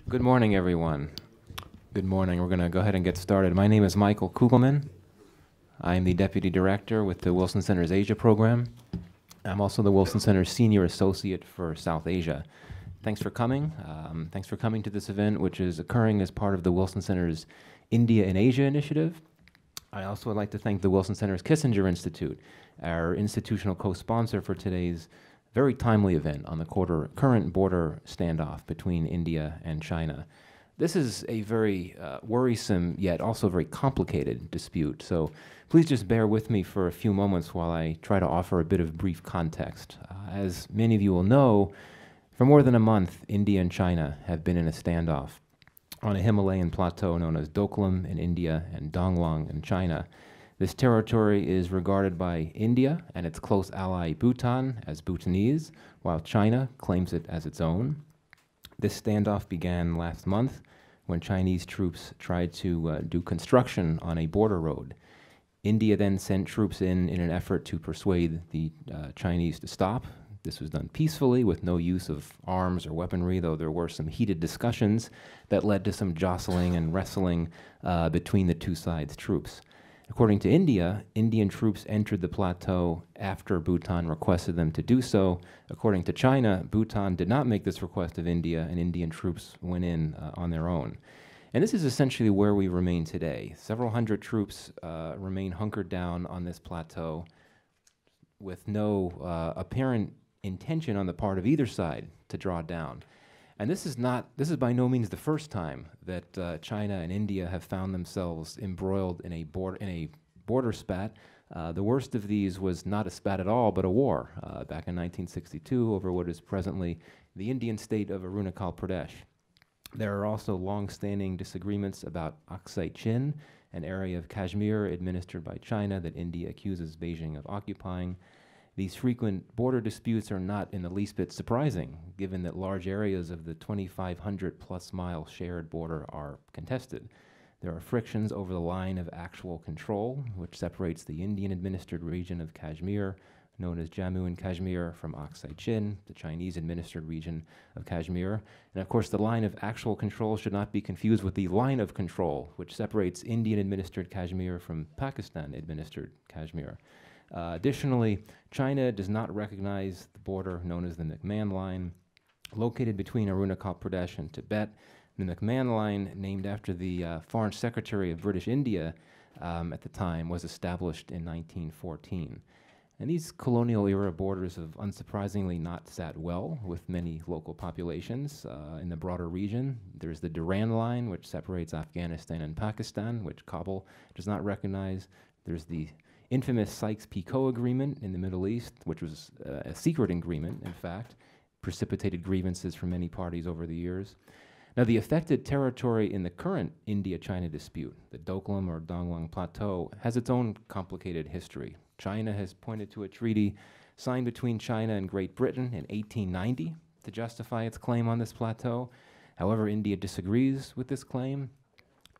Good morning, everyone. Good morning. We're going to go ahead and get started. My name is Michael Kugelman. I am the Deputy Director with the Wilson Center's Asia program. I'm also the Wilson Center's Senior Associate for South Asia. Thanks for coming. Thanks for coming to this event, which is occurring as part of the Wilson Center's India and Asia initiative. I also would like to thank the Wilson Center's Kissinger Institute, our institutional co-sponsor for today's very timely event on the current border standoff between India and China. This is a very worrisome yet also very complicated dispute, so please just bear with me for a few moments while I try to offer a bit of brief context. As many of you will know, for more than a month, India and China have been in a standoff on a Himalayan plateau known as Doklam in India and Donglong in China. This territory is regarded by India and its close ally Bhutan as Bhutanese, while China claims it as its own. This standoff began last month when Chinese troops tried to do construction on a border road. India then sent troops in an effort to persuade the Chinese to stop. This was done peacefully with no use of arms or weaponry, though there were some heated discussions that led to some jostling and wrestling between the two sides' troops. According to India, Indian troops entered the plateau after Bhutan requested them to do so. According to China, Bhutan did not make this request of India, and Indian troops went in on their own. And this is essentially where we remain today. Several hundred troops remain hunkered down on this plateau with no apparent intention on the part of either side to draw down. And this is by no means the first time that China and India have found themselves embroiled in a border spat. The worst of these was not a spat at all, but a war back in 1962 over what is presently the Indian state of Arunachal Pradesh. There are also long-standing disagreements about Aksai Chin, an area of Kashmir administered by China that India accuses Beijing of occupying. These frequent border disputes are not in the least bit surprising, given that large areas of the 2,500-plus mile shared border are contested. There are frictions over the line of actual control, which separates the Indian-administered region of Kashmir, known as Jammu and Kashmir, from Aksai Chin, the Chinese-administered region of Kashmir. And of course, the line of actual control should not be confused with the line of control, which separates Indian-administered Kashmir from Pakistan-administered Kashmir. Additionally, China does not recognize the border known as the Mcmahon Line, located between Arunachal Pradesh and Tibet. The Mcmahon Line, named after the Foreign Secretary of British India at the time, was established in 1914. And these colonial-era borders have unsurprisingly not sat well with many local populations in the broader region. There's the Durand Line, which separates Afghanistan and Pakistan, which Kabul does not recognize. There's the infamous Sykes-Picot Agreement in the Middle East, which was a secret agreement, in fact, precipitated grievances from many parties over the years. Now, the affected territory in the current India-China dispute, the Doklam or Donglong Plateau, has its own complicated history. China has pointed to a treaty signed between China and Great Britain in 1890 to justify its claim on this plateau. However, India disagrees with this claim.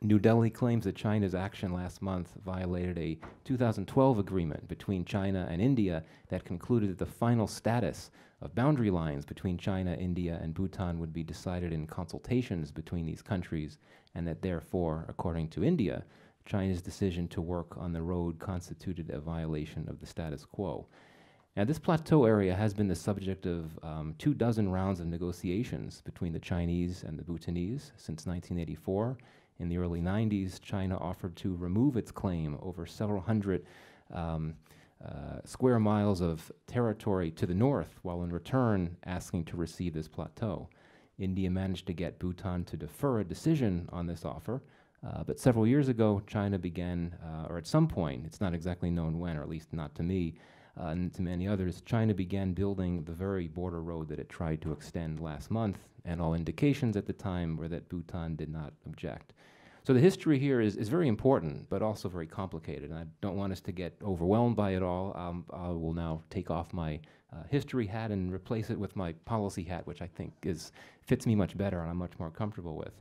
New Delhi claims that China's action last month violated a 2012 agreement between China and India that concluded that the final status of boundary lines between China, India, and Bhutan would be decided in consultations between these countries, and that therefore, according to India, China's decision to work on the road constituted a violation of the status quo. Now, this plateau area has been the subject of 24 rounds of negotiations between the Chinese and the Bhutanese since 1984. In the early 90s, China offered to remove its claim over several hundred square miles of territory to the north, while in return asking to receive this plateau. India managed to get Bhutan to defer a decision on this offer, but several years ago, China began, or at some point, it's not exactly known when, or at least not to me, and to many others, China began building the very border road that it tried to extend last month, and all indications at the time were that Bhutan did not object. So the history here is very important, but also very complicated, and I don't want us to get overwhelmed by it all. I will now take off my history hat and replace it with my policy hat, which I think fits me much better and I'm much more comfortable with.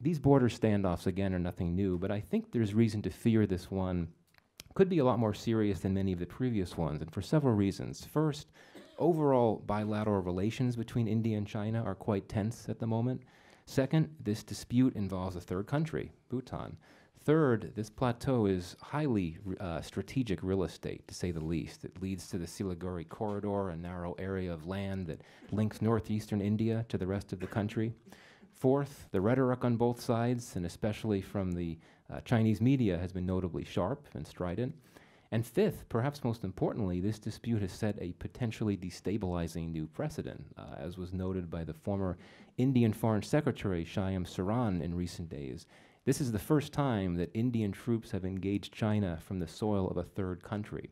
These border standoffs, again, are nothing new, but I think there's reason to fear this one could be a lot more serious than many of the previous ones, and for several reasons. First, overall bilateral relations between India and China are quite tense at the moment. Second, this dispute involves a third country, Bhutan. Third, this plateau is highly strategic real estate, to say the least. It leads to the Siliguri Corridor, a narrow area of land that links northeastern India to the rest of the country. Fourth, the rhetoric on both sides, and especially from the Chinese media, has been notably sharp and strident. And fifth, perhaps most importantly, this dispute has set a potentially destabilizing new precedent, as was noted by the former Indian Foreign Secretary Shyam Saran in recent days. This is the first time that Indian troops have engaged China from the soil of a third country.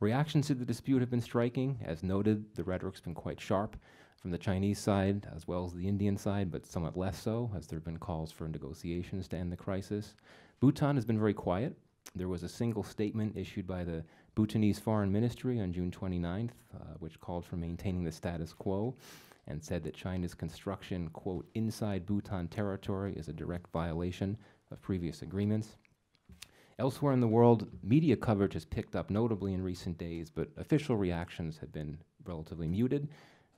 Reactions to the dispute have been striking. As noted, the rhetoric's been quite sharp from the Chinese side as well as the Indian side, but somewhat less so, as there have been calls for negotiations to end the crisis. Bhutan has been very quiet. There was a single statement issued by the Bhutanese Foreign Ministry on June 29th, which called for maintaining the status quo and said that China's construction, quote, inside Bhutan territory is a direct violation of previous agreements. Elsewhere in the world, media coverage has picked up notably in recent days, but official reactions have been relatively muted.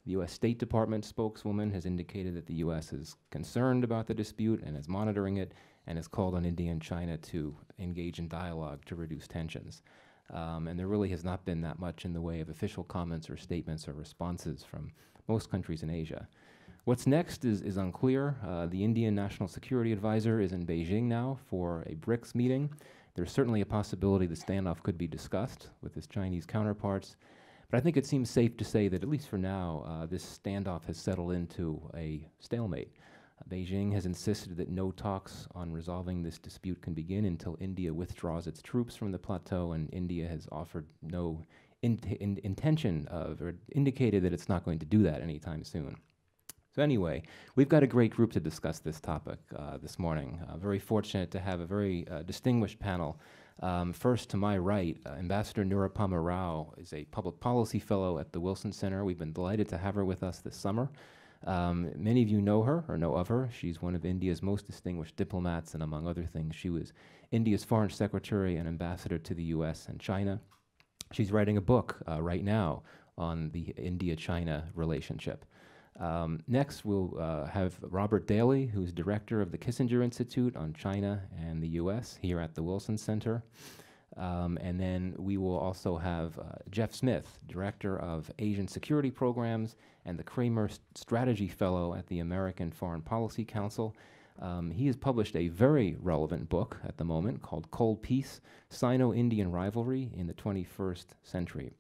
The U.S. State Department spokeswoman has indicated that the U.S. is concerned about the dispute and is monitoring it, and has called on India and China to engage in dialogue to reduce tensions. And there really has not been that much in the way of official comments or statements or responses from most countries in Asia. What's next is unclear. The Indian National Security Advisor is in Beijing now for a BRICS meeting. There's certainly a possibility the standoff could be discussed with his Chinese counterparts. But I think it seems safe to say that, at least for now, this standoff has settled into a stalemate. Beijing has insisted that no talks on resolving this dispute can begin until India withdraws its troops from the plateau, and India has offered no intention of, or indicated that it's not going to do that anytime soon. So anyway, we've got a great group to discuss this topic this morning. Very fortunate to have a very distinguished panel. First, to my right, Ambassador Naropa Rao is a public policy fellow at the Wilson Center. We've been delighted to have her with us this summer. Many of you know her or know of her. She's one of India's most distinguished diplomats, and among other things, she was India's foreign secretary and ambassador to the US and China. She's writing a book right now on the India-China relationship. Next, we'll have Robert Daly, who's director of the Kissinger Institute on China and the US here at the Wilson Center. And then we will also have Jeff Smith, Director of Asian Security Programs and the Kramer Strategy Fellow at the American Foreign Policy Council. He has published a very relevant book at the moment called Cold Peace, Sino-Indian Rivalry in the 21st Century.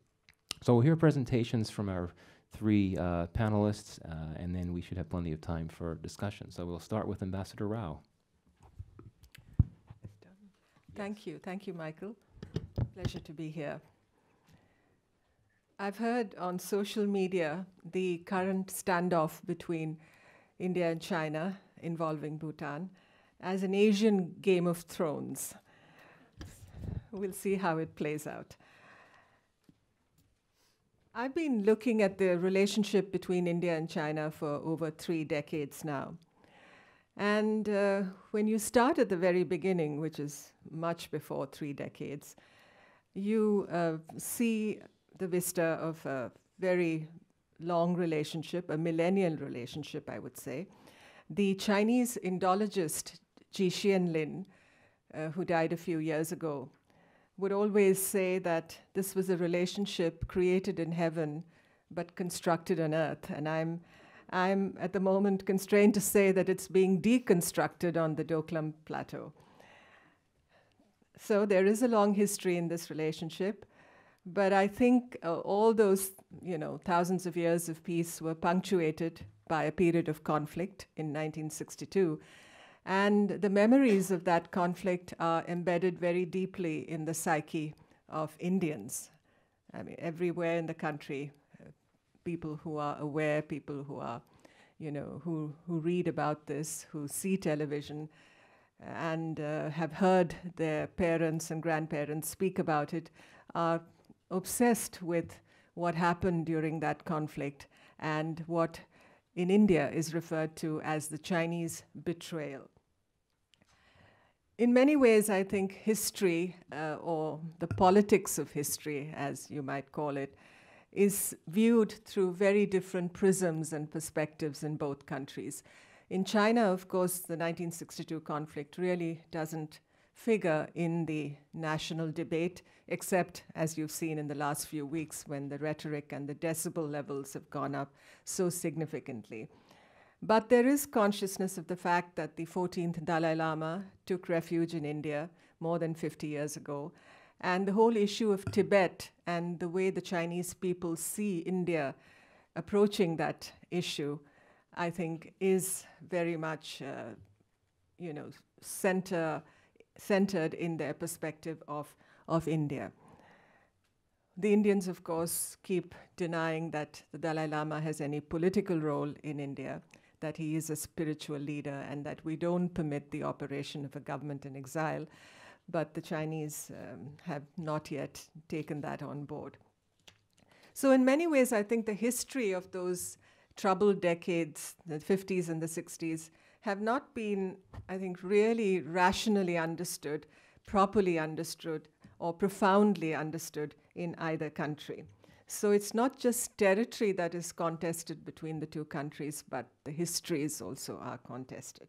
So we'll hear presentations from our three panelists, and then we should have plenty of time for discussion. So we'll start with Ambassador Rao. Thank you, Michael. Pleasure to be here. I've heard on social media the current standoff between India and China involving Bhutan as an Asian Game of Thrones. We'll see how it plays out. I've been looking at the relationship between India and China for over 3 decades now. And when you start at the very beginning, which is much before 3 decades, you see the vista of a very long relationship, a millennial relationship, I would say. The Chinese Indologist Ji Xianlin, who died a few years ago, would always say that this was a relationship created in heaven but constructed on earth. And I'm at the moment constrained to say that it's being deconstructed on the Doklam Plateau. So there is a long history in this relationship, but I think all those, thousands of years of peace were punctuated by a period of conflict in 1962. And the memories of that conflict are embedded very deeply in the psyche of Indians. I mean, everywhere in the country, people who are aware, people who are, who read about this, who see television, and have heard their parents and grandparents speak about it, are obsessed with what happened during that conflict and what in India is referred to as the Chinese betrayal. In many ways, I think history, or the politics of history, as you might call it, is viewed through very different prisms and perspectives in both countries. In China, of course, the 1962 conflict really doesn't figure in the national debate, except, as you've seen in the last few weeks, when the rhetoric and the decibel levels have gone up so significantly. But there is consciousness of the fact that the 14th Dalai Lama took refuge in India more than 50 years ago. And the whole issue of Tibet and the way the Chinese people see India approaching that issue, I think, is very much, centered in their perspective of India. The Indians, of course, keep denying that the Dalai Lama has any political role in India, that he is a spiritual leader, and that we don't permit the operation of a government in exile. But the Chinese have not yet taken that on board. So in many ways, I think the history of those troubled decades, the 50s and the 60s, have not been, I think, really rationally understood, properly understood, or profoundly understood in either country. So it's not just territory that is contested between the two countries, but the histories also are contested.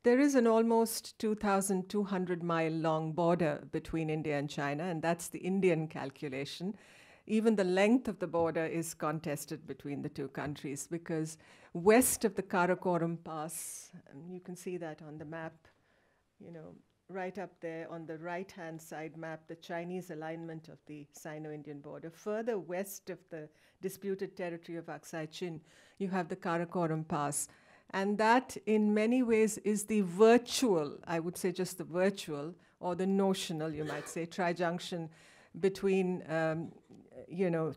There is an almost 2,200-mile long border between India and China, and that's the Indian calculation. Even the length of the border is contested between the two countries, because west of the Karakoram Pass, and you can see that on the map, right up there on the right-hand side map, the Chinese alignment of the Sino-Indian border. Further west of the disputed territory of Aksai Chin, you have the Karakoram Pass. And that, in many ways, is the virtual, I would say just the virtual, or the notional, you might say, trijunction between,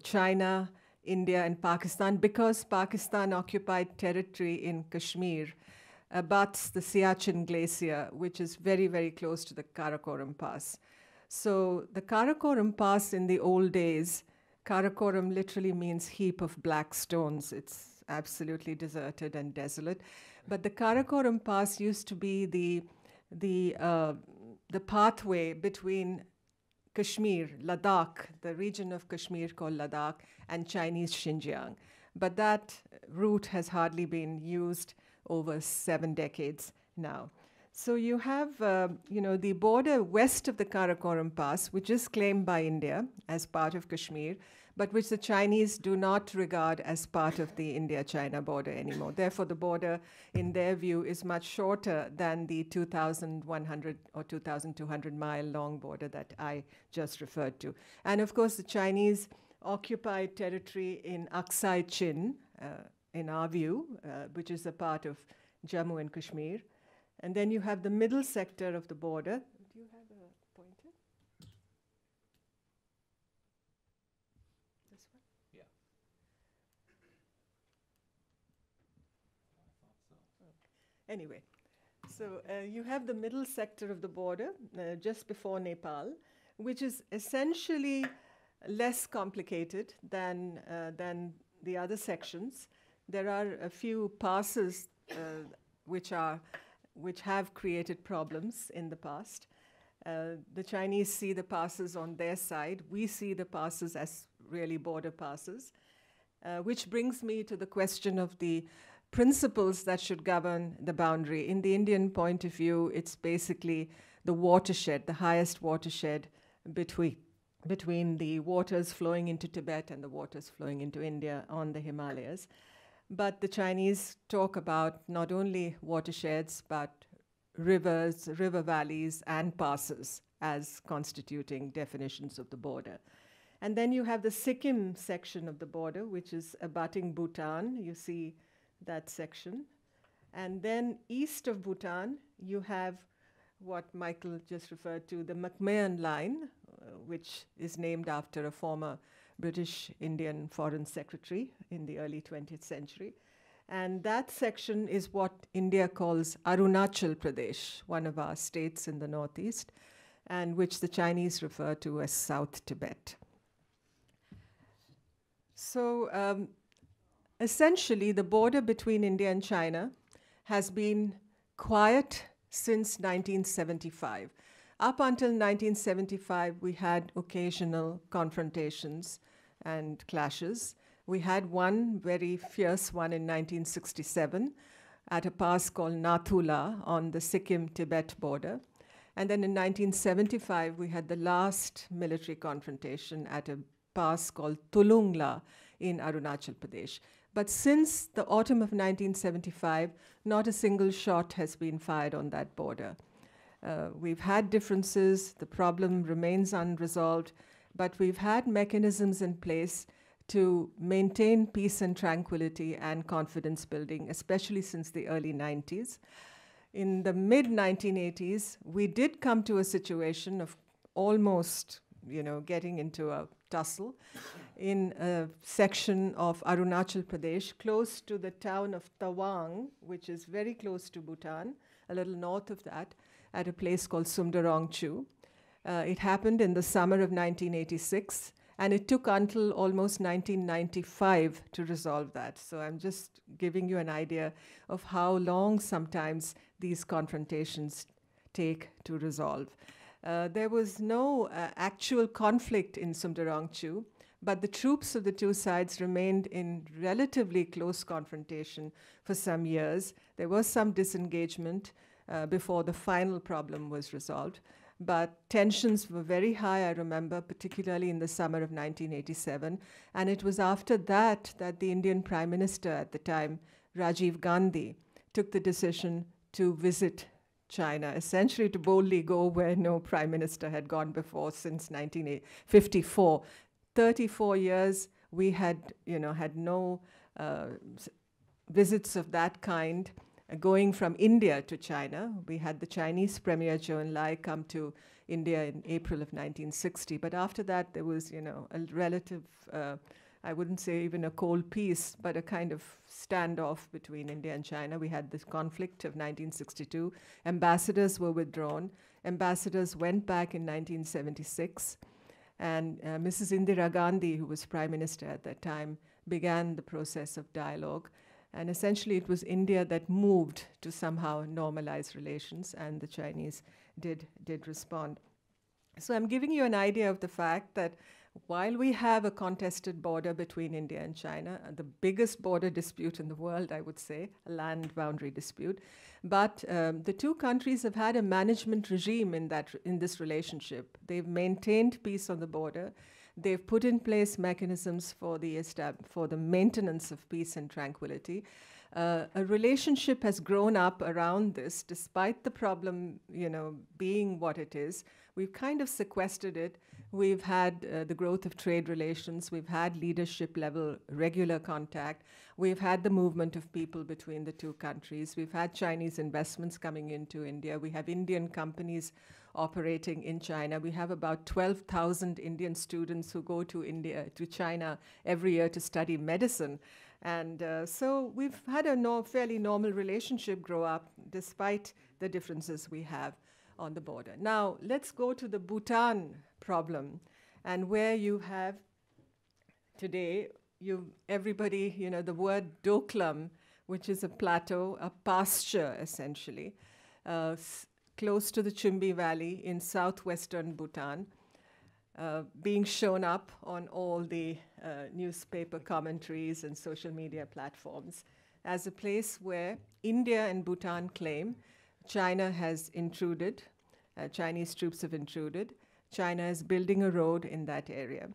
China, India, and Pakistan, because Pakistan occupied territory in Kashmir abuts the Siachen Glacier, which is very, very close to the Karakoram Pass. So the Karakoram Pass in the old days, Karakoram literally means heap of black stones. It's absolutely deserted and desolate. But the Karakoram Pass used to be the pathway between Kashmir, Ladakh, the region of Kashmir called Ladakh, and Chinese Xinjiang. But that route has hardly been used over 7 decades now. So you have, the border west of the Karakoram Pass, which is claimed by India as part of Kashmir, but which the Chinese do not regard as part of the India-China border anymore. Therefore, the border, in their view, is much shorter than the 2,100 or 2,200-mile long border that I just referred to. And of course, the Chinese occupied territory in Aksai Chin, in our view, which is a part of Jammu and Kashmir. And then you have the middle sector of the border. Do you have a pointer? This one? Yeah. Anyway, so you have the middle sector of the border just before Nepal, which is essentially less complicated than the other sections. There are a few passes which have created problems in the past. The Chinese see the passes on their side. We see the passes as really border passes, which brings me to the question of the principles that should govern the boundary. In the Indian point of view, it's basically the watershed, the highest watershed between the waters flowing into Tibet and the waters flowing into India on the Himalayas. But the Chinese talk about not only watersheds, but rivers, river valleys, and passes as constituting definitions of the border. And then you have the Sikkim section of the border, which is abutting Bhutan. You see that section. And then east of Bhutan, you have what Michael just referred to, the Mcmahon Line, which is named after a former British Indian Foreign Secretary in the early 20th century. And that section is what India calls Arunachal Pradesh, one of our states in the northeast, and which the Chinese refer to as South Tibet. So essentially, the border between India and China has been quiet since 1975. Up until 1975, we had occasional confrontations and clashes. We had one very fierce one in 1967, at a pass called Nathula on the Sikkim-Tibet border. And then in 1975, we had the last military confrontation at a pass called Tulungla in Arunachal Pradesh. But since the autumn of 1975, not a single shot has been fired on that border. We've had differences, the problem remains unresolved, but we've had mechanisms in place to maintain peace and tranquility and confidence building, especially since the early 90s. In the mid-1980s, we did come to a situation of almost, getting into a tussle in a section of Arunachal Pradesh, close to the town of Tawang, which is very close to Bhutan, a little north of that, at a place called Sumdarongchu. It happened in the summer of 1986, and it took until almost 1995 to resolve that. So I'm just giving you an idea of how long sometimes these confrontations take to resolve. There was no actual conflict in Sumdarongchu, but the troops of the two sides remained in relatively close confrontation for some years. There was some disengagement before the final problem was resolved. But tensions were very high, I remember, particularly in the summer of 1987. And it was after that that the Indian Prime Minister at the time, Rajiv Gandhi, took the decision to visit China, essentially to boldly go where no Prime Minister had gone before since 1954. 34 years, we had no visits of that kind. Going from India to China. We had the Chinese Premier Zhou Enlai come to India in April of 1960. But after that, there was, a relative, I wouldn't say even a cold peace, but a kind of standoff between India and China. We had this conflict of 1962. Ambassadors were withdrawn. Ambassadors went back in 1976. And Mrs. Indira Gandhi, who was Prime Minister at that time, began the process of dialogue. And essentially, it was India that moved to somehow normalize relations, and the Chinese did respond. So I'm giving you an idea of the fact that while we have a contested border between India and China, the biggest border dispute in the world, I would say, a land boundary dispute, but the two countries have had a management regime in this relationship. They've maintained peace on the border. They've put in place mechanisms for the maintenance of peace and tranquility. A relationship has grown up around this, despite the problem, being what it is. We've kind of sequestered it. We've had the growth of trade relations. We've had leadership level regular contact. We've had the movement of people between the two countries. We've had Chinese investments coming into India. We have Indian companies operating in China. We have about 12,000 Indian students who go to China every year to study medicine. And so we've had a fairly normal relationship grow up despite the differences we have on the border. Now, let's go to the Bhutan problem, and where you have today, everybody, the word Doklam, which is a plateau, a pasture essentially, close to the Chumby Valley in southwestern Bhutan, being shown up on all the newspaper commentaries and social media platforms as a place where India and Bhutan claim China has intruded, Chinese troops have intruded. China is building a road in that area.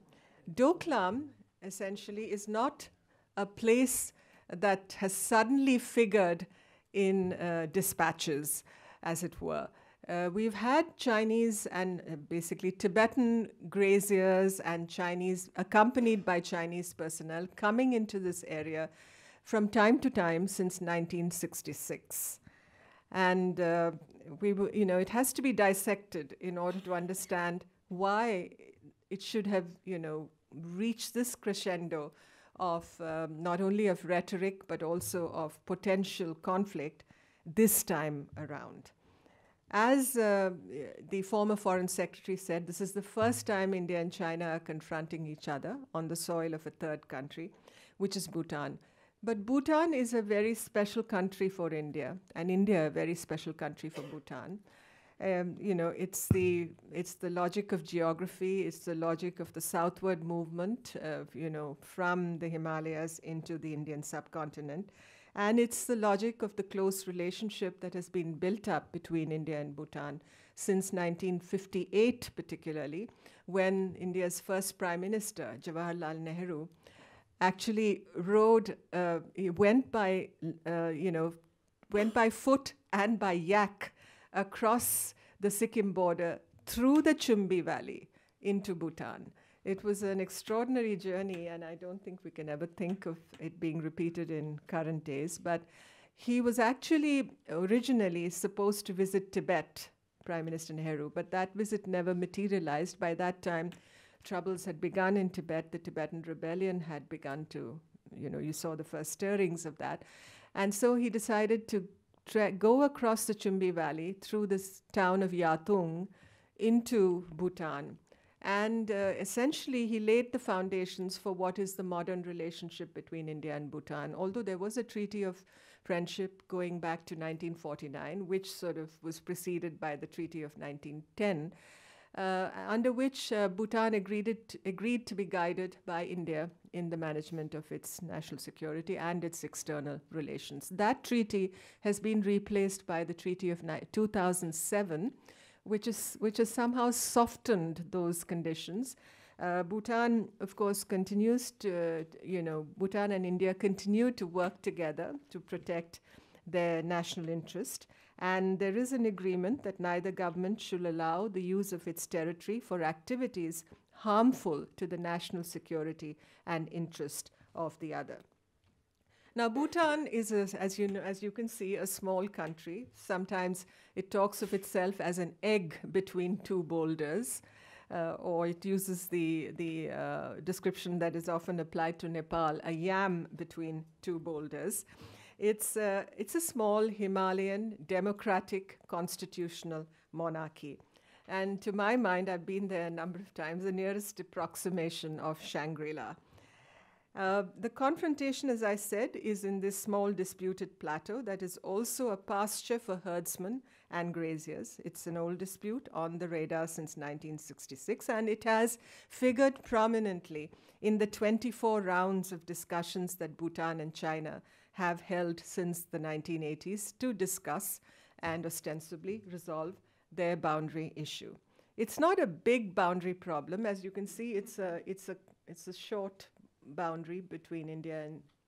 Doklam, essentially, is not a place that has suddenly figured in dispatches, as it were. We've had Chinese and basically Tibetan graziers and Chinese, accompanied by Chinese personnel, coming into this area from time to time since 1966. And it has to be dissected in order to understand why it should have, reached this crescendo of not only of rhetoric, but also of potential conflict this time around. As the former Foreign Secretary said, this is the first time India and China are confronting each other on the soil of a third country, which is Bhutan. But Bhutan is a very special country for India, and India a very special country for Bhutan. It's the logic of geography. It's the logic of the southward movement, from the Himalayas into the Indian subcontinent. And it's the logic of the close relationship that has been built up between India and Bhutan since 1958, particularly, when India's first Prime Minister, Jawaharlal Nehru, actually he went by foot and by yak across the Sikkim border through the Chumby Valley into Bhutan. It was an extraordinary journey, and I don't think we can ever think of it being repeated in current days. But he was actually originally supposed to visit Tibet, Prime Minister Nehru, but that visit never materialized. By that time, troubles had begun in Tibet. The Tibetan rebellion had begun to, you saw the first stirrings of that. And so he decided to go across the Chumby Valley through this town of Yatung into Bhutan. And essentially, he laid the foundations for what is the modern relationship between India and Bhutan. Although there was a treaty of friendship going back to 1949, which sort of was preceded by the Treaty of 1910, under which Bhutan agreed to be guided by India in the management of its national security and its external relations. That treaty has been replaced by the Treaty of 2007, which has somehow softened those conditions. Bhutan, of course, continues to, Bhutan and India continue to work together to protect their national interest. And there is an agreement that neither government should allow the use of its territory for activities harmful to the national security and interest of the other. Now, Bhutan is, as you can see, a small country. Sometimes it talks of itself as an egg between two boulders, or it uses the description that is often applied to Nepal, a yam between two boulders. It's a small Himalayan democratic constitutional monarchy. And to my mind, I've been there a number of times, the nearest approximation of Shangri-La. The confrontation, as I said, is in this small disputed plateau that is also a pasture for herdsmen and graziers. It's an old dispute on the radar since 1966, and it has figured prominently in the 24 rounds of discussions that Bhutan and China have held since the 1980s to discuss and ostensibly resolve their boundary issue. It's not a big boundary problem. As you can see, it's a short boundary between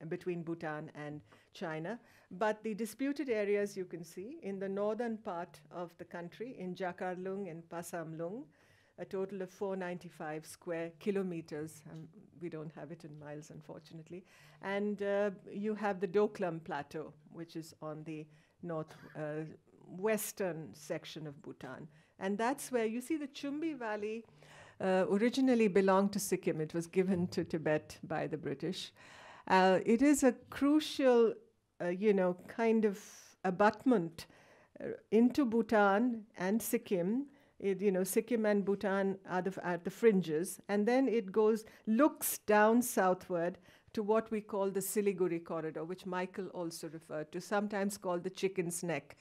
between Bhutan and China. But the disputed areas you can see in the northern part of the country, in Jakarlung and Pasamlung, a total of 495 square kilometers. We don't have it in miles, unfortunately. And you have the Doklam Plateau, which is on the western section of Bhutan. And that's where you see the Chumby Valley originally belonged to Sikkim. It was given to Tibet by the British. It is a crucial, kind of abutment into Bhutan and Sikkim. Sikkim and Bhutan are at the fringes, and then it looks down southward to what we call the Siliguri Corridor, which Michael also referred to, sometimes called the Chicken's Neck.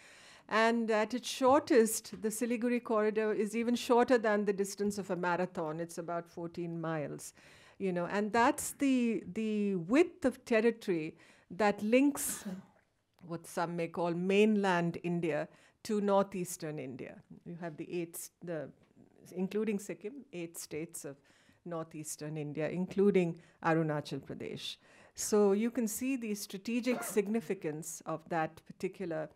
And at its shortest, the Siliguri Corridor is even shorter than the distance of a marathon. It's about 14 miles, and that's the width of territory that links what some may call mainland India to northeastern India. You have including Sikkim, 8 states of northeastern India, including Arunachal Pradesh. So you can see the strategic significance of that particular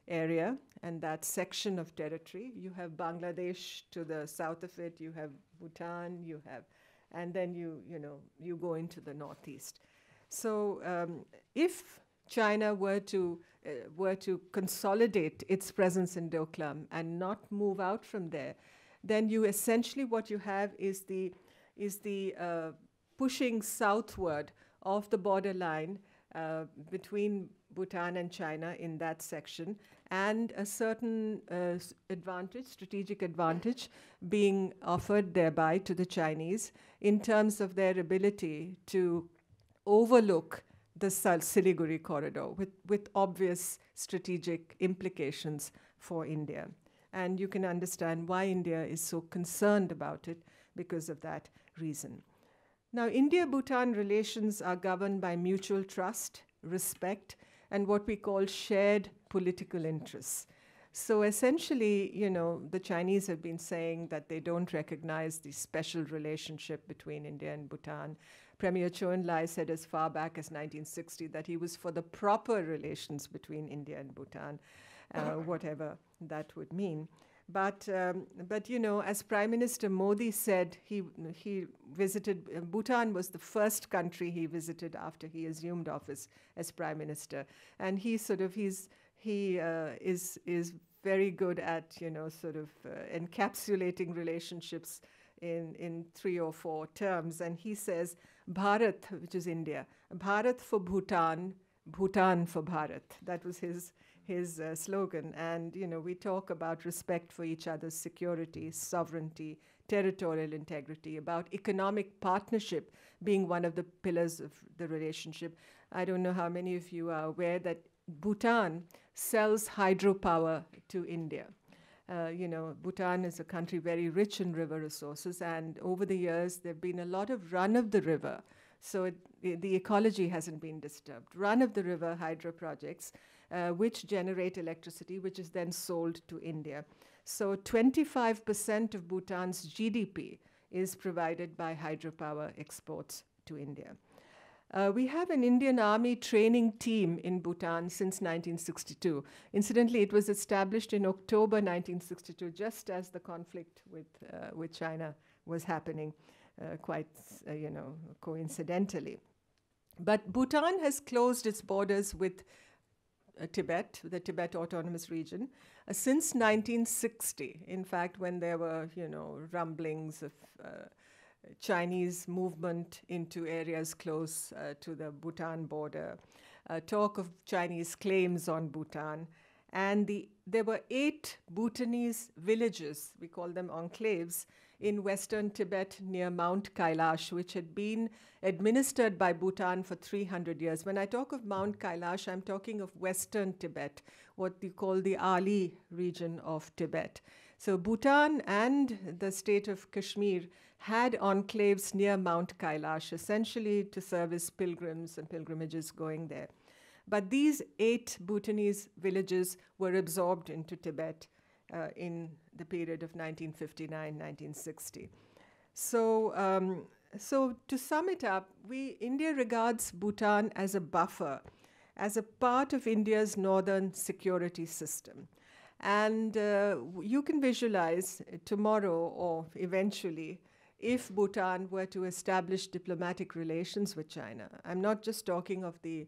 area and that section of territory. You have Bangladesh to the south of it, you have Bhutan, and then you go into the northeast. So if China were to consolidate its presence in Doklam and not move out from there, then essentially what you have is the pushing southward of the borderline between Bhutan and China in that section, and a certain strategic advantage being offered thereby to the Chinese in terms of their ability to overlook the Siliguri Corridor with obvious strategic implications for India. And you can understand why India is so concerned about it because of that reason. Now, India-Bhutan relations are governed by mutual trust, respect, and what we call shared political interests. So essentially, the Chinese have been saying that they don't recognize the special relationship between India and Bhutan. Premier Chou En-lai said as far back as 1960 that he was for the proper relations between India and Bhutan, whatever that would mean. But as Prime Minister Modi said, he visited Bhutan was the first country he visited after he assumed office as Prime Minister, and he is very good at encapsulating relationships in 3 or 4 terms. And he says, Bharat, which is India, Bharat for Bhutan, Bhutan for Bharat. That was his slogan. And we talk about respect for each other's security, sovereignty, territorial integrity, about economic partnership being one of the pillars of the relationship. I don't know how many of you are aware that Bhutan sells hydropower to India. Bhutan is a country very rich in river resources, and over the years there have been a lot of run-of-the-river, so the ecology hasn't been disturbed. Run-of-the-river hydro projects, which generate electricity, which is then sold to India. So 25% of Bhutan's GDP is provided by hydropower exports to India. We have an Indian Army training team in Bhutan since 1962. Incidentally, it was established in October 1962, just as the conflict with China was happening, quite coincidentally. But Bhutan has closed its borders with Tibet, the Tibet Autonomous Region, since 1960. In fact, when there were, rumblings of Chinese movement into areas close to the Bhutan border, talk of Chinese claims on Bhutan, and there were 8 Bhutanese villages, we call them enclaves, in western Tibet near Mount Kailash, which had been administered by Bhutan for 300 years. When I talk of Mount Kailash, I'm talking of western Tibet, what we call the Ali region of Tibet. So Bhutan and the state of Kashmir had enclaves near Mount Kailash, essentially to service pilgrims and pilgrimages going there. But these 8 Bhutanese villages were absorbed into Tibet in the period of 1959-1960. So to sum it up, India regards Bhutan as a buffer, as a part of India's northern security system. And you can visualize tomorrow or eventually if Bhutan were to establish diplomatic relations with China. I'm not just talking of the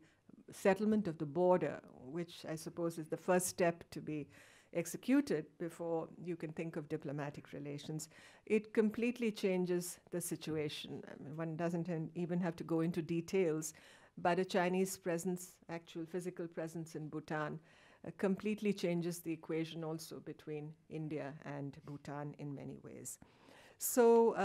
settlement of the border, which I suppose is the first step to be executed before you can think of diplomatic relations. It completely changes the situation. I mean, one doesn't even have to go into details, but a Chinese presence, actual physical presence in Bhutan, completely changes the equation also between India and Bhutan in many ways. So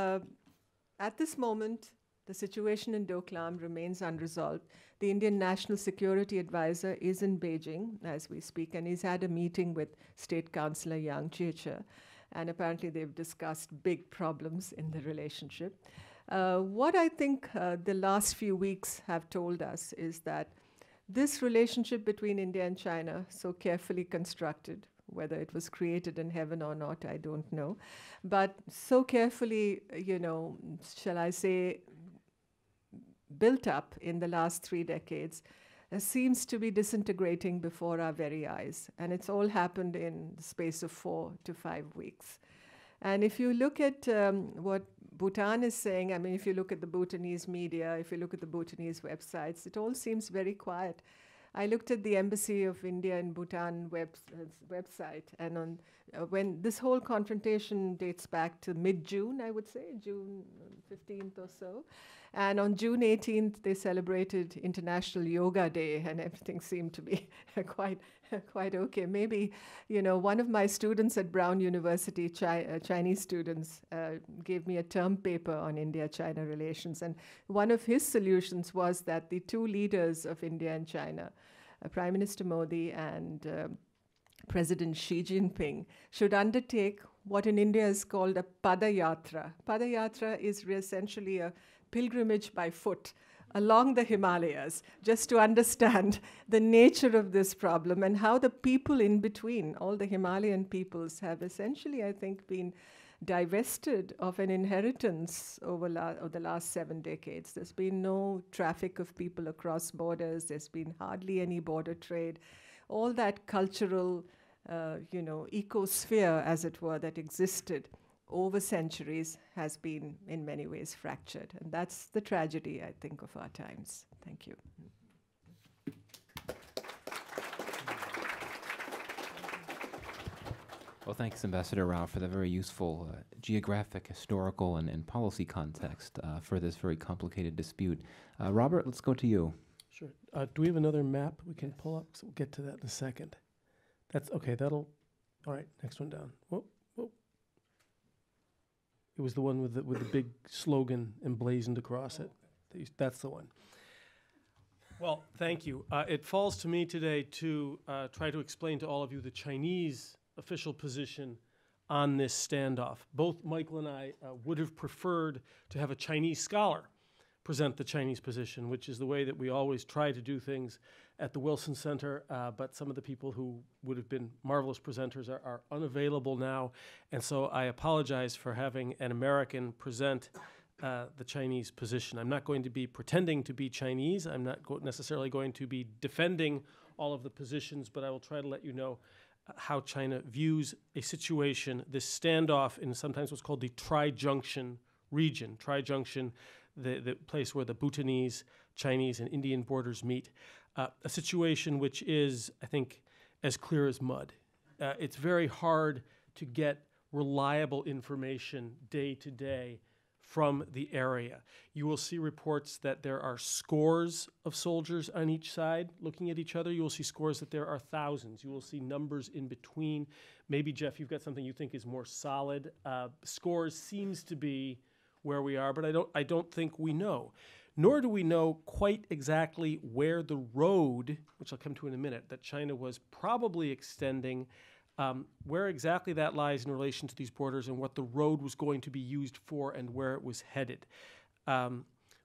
at this moment, the situation in Doklam remains unresolved. The Indian National Security Advisor is in Beijing as we speak, and he's had a meeting with State Councillor Yang Jiechi, and apparently they've discussed big problems in the relationship. What I think the last few weeks have told us is that this relationship between India and China, so carefully constructed, whether it was created in heaven or not, I don't know, but so carefully, shall I say, built up in the last 3 decades, seems to be disintegrating before our very eyes. And it's all happened in the space of 4 to 5 weeks. And if you look at what Bhutan is saying, I mean, if you look at the Bhutanese media, if you look at the Bhutanese websites, it all seems very quiet. I looked at the Embassy of India in Bhutan website, and when this whole confrontation dates back to mid-June, I would say, June 15th or so. And on June 18th, they celebrated International Yoga Day, and everything seemed to be quite okay. Maybe, one of my students at Brown University, Chinese students, gave me a term paper on India-China relations. And one of his solutions was that the 2 leaders of India and China, Prime Minister Modi and President Xi Jinping, should undertake what in India is called a Padayatra. Padayatra is essentially a pilgrimage by foot along the Himalayas, just to understand the nature of this problem and how the people in between, all the Himalayan peoples, have essentially, I think, been divested of an inheritance over the last 7 decades. There's been no traffic of people across borders. There's been hardly any border trade. All that cultural, ecosphere, as it were, that existed over centuries has been in many ways fractured. And that's the tragedy, I think, of our times. Thank you. Well, thanks, Ambassador Rao, for the very useful geographic, historical, and policy context for this very complicated dispute. Robert, let's go to you. Sure. Do we have another map we can pull up? So we'll get to that in a second. That's okay. All right, next one down. Whoa. It was the one with the big slogan emblazoned across it. That's the one. Well, thank you. It falls to me today to try to explain to all of you the Chinese official position on this standoff. Both Michael and I would have preferred to have a Chinese scholar present the Chinese position, which is the way that we always try to do things at the Wilson Center, but some of the people who would have been marvelous presenters are unavailable now, and so I apologize for having an American present the Chinese position. I'm not going to be pretending to be Chinese. I'm not necessarily going to be defending all of the positions, but I will try to let you know how China views a situation, this standoff in sometimes what's called the Tri-Junction region. Tri-Junction, the place where the Bhutanese, Chinese, and Indian borders meet. A situation which is, I think, as clear as mud. It's very hard to get reliable information day to day from the area. You will see reports that there are scores of soldiers on each side looking at each other. You will see scores that there are thousands. You will see numbers in between. Maybe, Jeff, you've got something you think is more solid. Scores seems to be where we are, but I don't think we know. Nor do we know quite exactly where the road, which I'll come to in a minute, that China was probably extending, where exactly that lies in relation to these borders and what the road was going to be used for and where it was headed.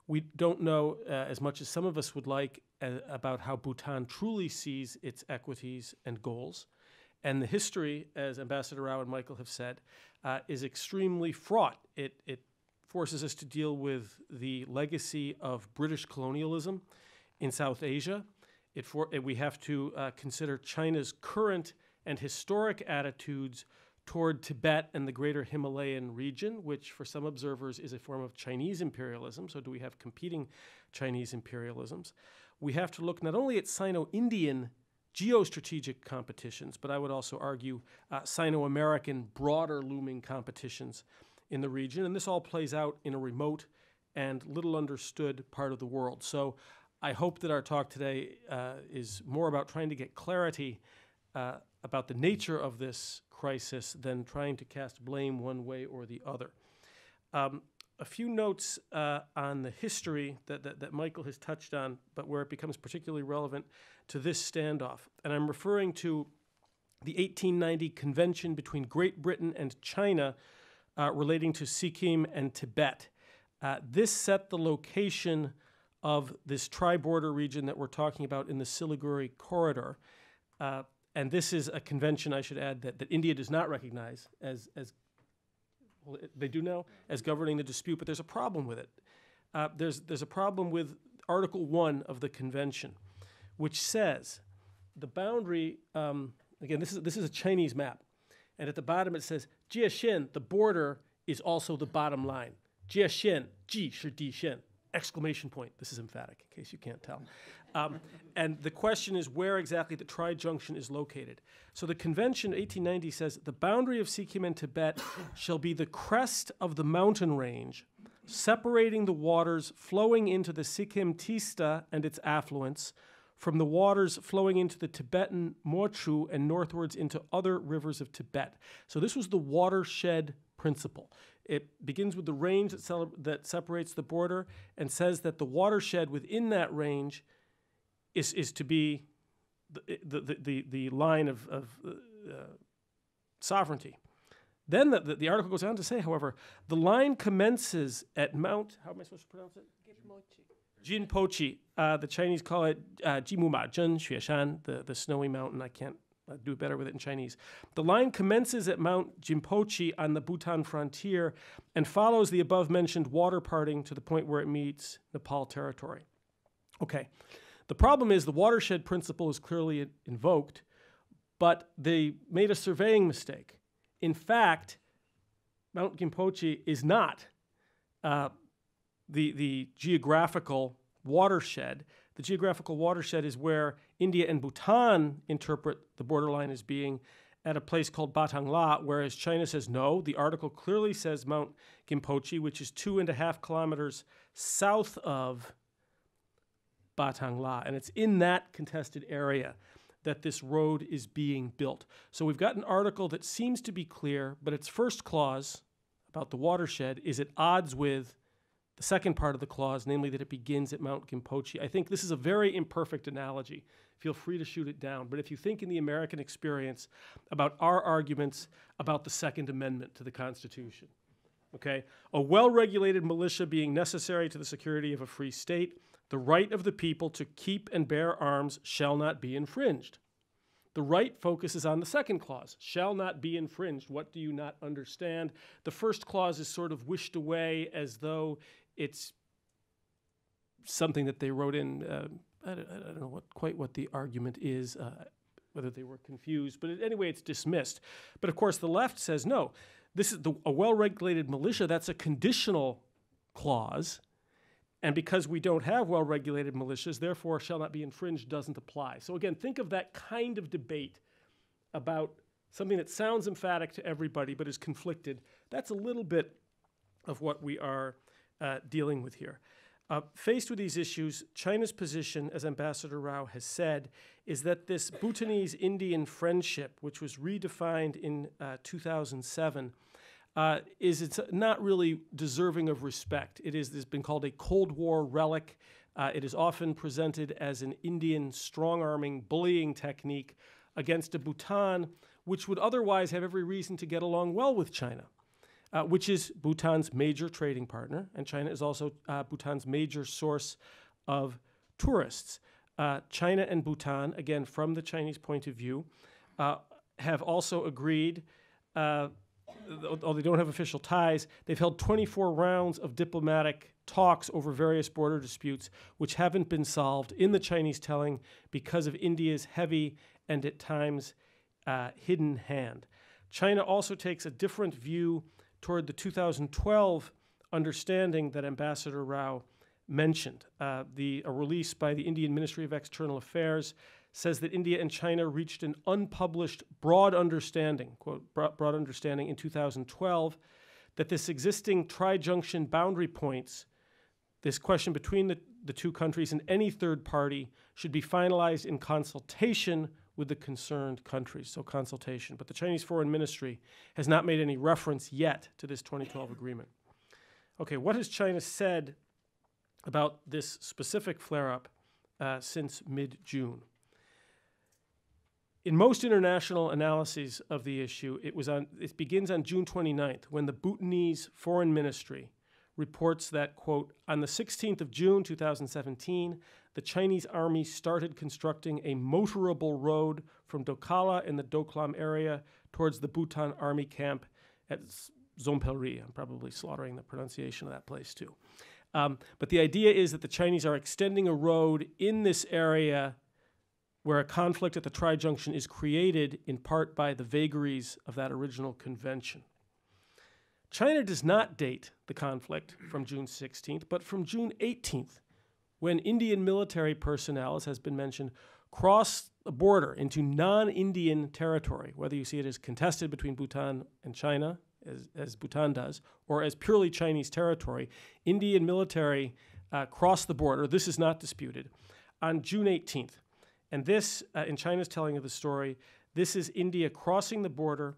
We don't know as much as some of us would like about how Bhutan truly sees its equities and goals. And the history, as Ambassador Rao and Michael have said, is extremely fraught. It forces us to deal with the legacy of British colonialism in South Asia. We have to consider China's current and historic attitudes toward Tibet and the greater Himalayan region, which for some observers is a form of Chinese imperialism. So do we have competing Chinese imperialisms? We have to look not only at Sino-Indian geostrategic competitions, but I would also argue Sino-American broader looming competitions in the region. And this all plays out in a remote and little understood part of the world. So I hope that our talk today is more about trying to get clarity about the nature of this crisis than trying to cast blame one way or the other. A few notes on the history that Michael has touched on, but where it becomes particularly relevant to this standoff. And I'm referring to the 1890 convention between Great Britain and China relating to Sikkim and Tibet. This set the location of this tri-border region that we're talking about in the Siliguri Corridor. And this is a convention, I should add, that India does not recognize as well, they do now, as governing the dispute, but there's a problem with it. There's a problem with Article 1 of the convention, which says the boundary, again, this is a Chinese map, and at the bottom it says, Jiaxian, the border, is also the bottom line. Jiaxian, Ji shi di xian, exclamation point. This is emphatic, in case you can't tell. And the question is where exactly the tri-junction is located. So the convention, 1890, says the boundary of Sikkim and Tibet shall be the crest of the mountain range, separating the waters flowing into the Sikkim Tista and its affluents from the waters flowing into the Tibetan Mochu and northwards into other rivers of Tibet. So this was the watershed principle. It begins with the range that separates the border and says that the watershed within that range is to be the line of sovereignty. Then the article goes on to say, however, the line commences at Mount, how am I supposed to pronounce it? Jinpochi, the Chinese call it Jimuma Zhen Xueshan, the snowy mountain. I can't do better with it in Chinese. The line commences at Mount Jinpochi on the Bhutan frontier and follows the above-mentioned water parting to the point where it meets Nepal territory. Okay, the problem is the watershed principle is clearly invoked, but they made a surveying mistake. In fact, Mount Jinpochi is not the geographical watershed. The geographical watershed is where India and Bhutan interpret the borderline as being at a place called Batang La, whereas China says no. The article clearly says Mount Jinpochi, which is 2.5 kilometers south of Batang La, and it's in that contested area that this road is being built. So we've got an article that seems to be clear, but its first clause about the watershed is at odds with the second part of the clause, namely that it begins at Mount Jinpochi. I think this is a very imperfect analogy. Feel free to shoot it down. But if you think in the American experience about our arguments about the Second Amendment to the Constitution, okay, a well-regulated militia being necessary to the security of a free state, the right of the people to keep and bear arms shall not be infringed. The right focuses on the second clause, shall not be infringed. What do you not understand? The first clause is sort of wished away as though it's something that they wrote in. I don't know quite what the argument is, whether they were confused, but anyway, it's dismissed. But of course, the left says, no, this is a well-regulated militia. That's a conditional clause. And because we don't have well-regulated militias, therefore shall not be infringed doesn't apply. So again, think of that kind of debate about something that sounds emphatic to everybody but is conflicted. That's a little bit of what we are dealing with here. Faced with these issues, China's position, as Ambassador Rao has said, is that this Bhutanese-Indian friendship, which was redefined in 2007, it's not really deserving of respect. It's been called a Cold War relic. It is often presented as an Indian strong-arming, bullying technique against a Bhutan, which would otherwise have every reason to get along well with China, which is Bhutan's major trading partner, and China is also Bhutan's major source of tourists. China and Bhutan, again, from the Chinese point of view, have also agreed, although they don't have official ties, they've held 24 rounds of diplomatic talks over various border disputes, which haven't been solved in the Chinese telling because of India's heavy and at times hidden hand. China also takes a different view toward the 2012 understanding that Ambassador Rao mentioned. A release by the Indian Ministry of External Affairs says that India and China reached an unpublished broad understanding, quote, broad understanding in 2012, that this existing tri-junction boundary points, this question between the two countries and any third party, should be finalized in consultation with the concerned countries, so consultation. But the Chinese Foreign Ministry has not made any reference yet to this 2012 agreement. Okay, what has China said about this specific flare-up since mid-June? In most international analyses of the issue, it begins on June 29th, when the Bhutanese Foreign Ministry reports that, quote, on the 16th of June 2017, the Chinese army started constructing a motorable road from Doklam in the Doklam area towards the Bhutan army camp at Zompelri. I'm probably slaughtering the pronunciation of that place too. But the idea is that the Chinese are extending a road in this area where a conflict at the tri-junction is created in part by the vagaries of that original convention. China does not date the conflict from June 16th, but from June 18th, when Indian military personnel, as has been mentioned, crossed the border into non-Indian territory, whether you see it as contested between Bhutan and China, as Bhutan does, or as purely Chinese territory. Indian military crossed the border, this is not disputed, on June 18th. And this, in China's telling of the story, this is India crossing the border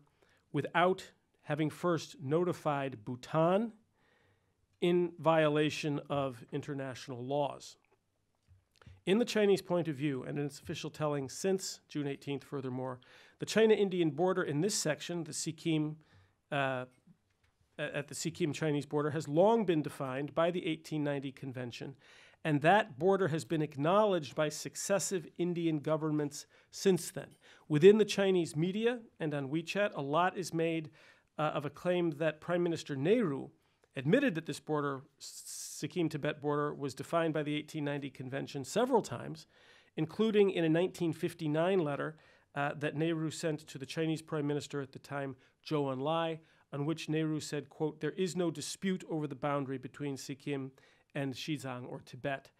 without having first notified Bhutan in violation of international laws. In the Chinese point of view, and in its official telling since June 18th, furthermore, the China-Indian border in this section, the Sikkim, at the Sikkim Chinese border, has long been defined by the 1890 convention and that border has been acknowledged by successive Indian governments since then. Within the Chinese media and on WeChat, a lot is made of a claim that Prime Minister Nehru admitted that this border, Sikkim-Tibet border, was defined by the 1890 convention several times, including in a 1959 letter that Nehru sent to the Chinese Prime Minister at the time, Zhou Enlai, on which Nehru said, quote, "There is no dispute over the boundary between Sikkim and Xizang, or Tibet,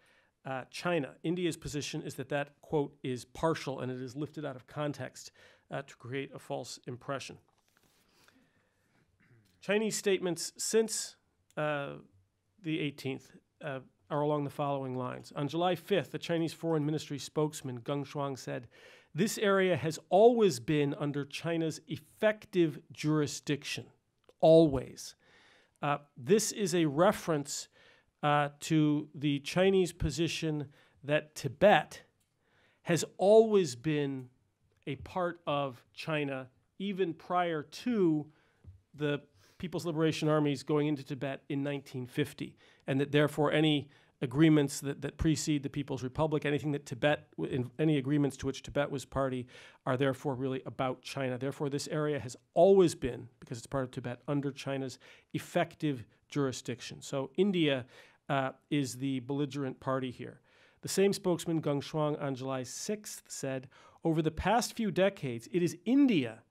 China." India's position is that that quote is partial and it is lifted out of context to create a false impression. Chinese statements since the 18th are along the following lines. On July 5th, the Chinese Foreign Ministry spokesman Geng Shuang said, "This area has always been under China's effective jurisdiction." Always. This is a reference to the Chinese position that Tibet has always been a part of China, even prior to the People's Liberation Armies going into Tibet in 1950, and that therefore any agreements that precede the People's Republic, anything that any agreements to which Tibet was party, are therefore really about China. Therefore, this area has always been, because it's part of Tibet, under China's effective jurisdiction. So India is the belligerent party here. The same spokesman, Geng Shuang, on July 6th said, "Over the past few decades, it is India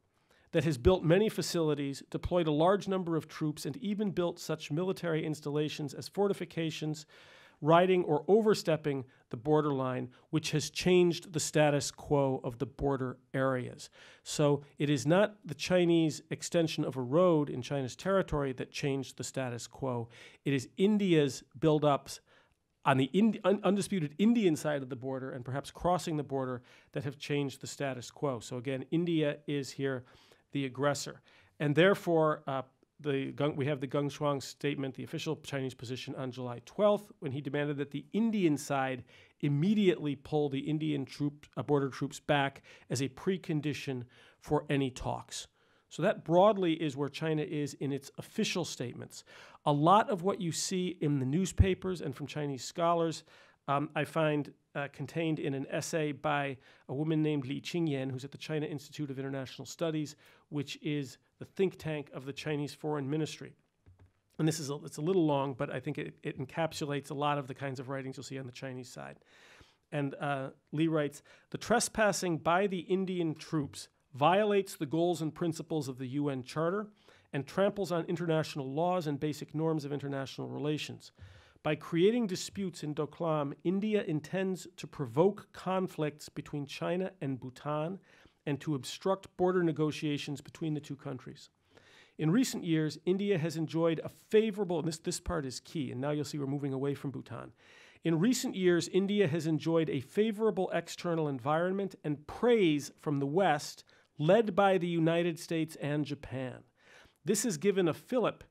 that has built many facilities, deployed a large number of troops, and even built such military installations as fortifications, riding or overstepping the borderline, which has changed the status quo of the border areas." So it is not the Chinese extension of a road in China's territory that changed the status quo. It is India's build-ups on the undisputed Indian side of the border and perhaps crossing the border that have changed the status quo. So again, India is here the aggressor. And therefore, we have the Geng Shuang statement, the official Chinese position on July 12th, when he demanded that the Indian side immediately pull the Indian border troops back as a precondition for any talks. So that broadly is where China is in its official statements. A lot of what you see in the newspapers and from Chinese scholars I find contained in an essay by a woman named Li Qingyan, who's at the China Institute of International Studies, which is the think tank of the Chinese Foreign Ministry. And it's a little long, but I think it encapsulates a lot of the kinds of writings you'll see on the Chinese side. And Li writes, "The trespassing by the Indian troops violates the goals and principles of the UN Charter and tramples on international laws and basic norms of international relations. By creating disputes in Doklam, India intends to provoke conflicts between China and Bhutan and to obstruct border negotiations between the two countries. In recent years, India has enjoyed a favorable," and this part is key, and now you'll see we're moving away from Bhutan. "In recent years, India has enjoyed a favorable external environment and praise from the West, led by the United States and Japan. This has given a fillip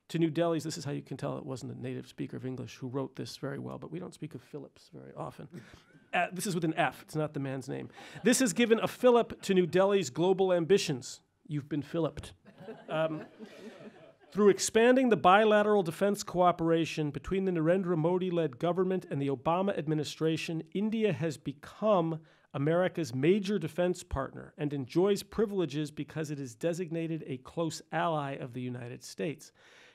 to New Delhi's," this is how you can tell it wasn't a native speaker of English who wrote this very well, but we don't speak of Phillips very often. This is with an F, it's not the man's name. "This has given a fillip to New Delhi's global ambitions." You've been filliped. "Through expanding the bilateral defense cooperation between the Narendra Modi-led government and the Obama administration, India has become America's major defense partner and enjoys privileges because it is designated a close ally of the United States.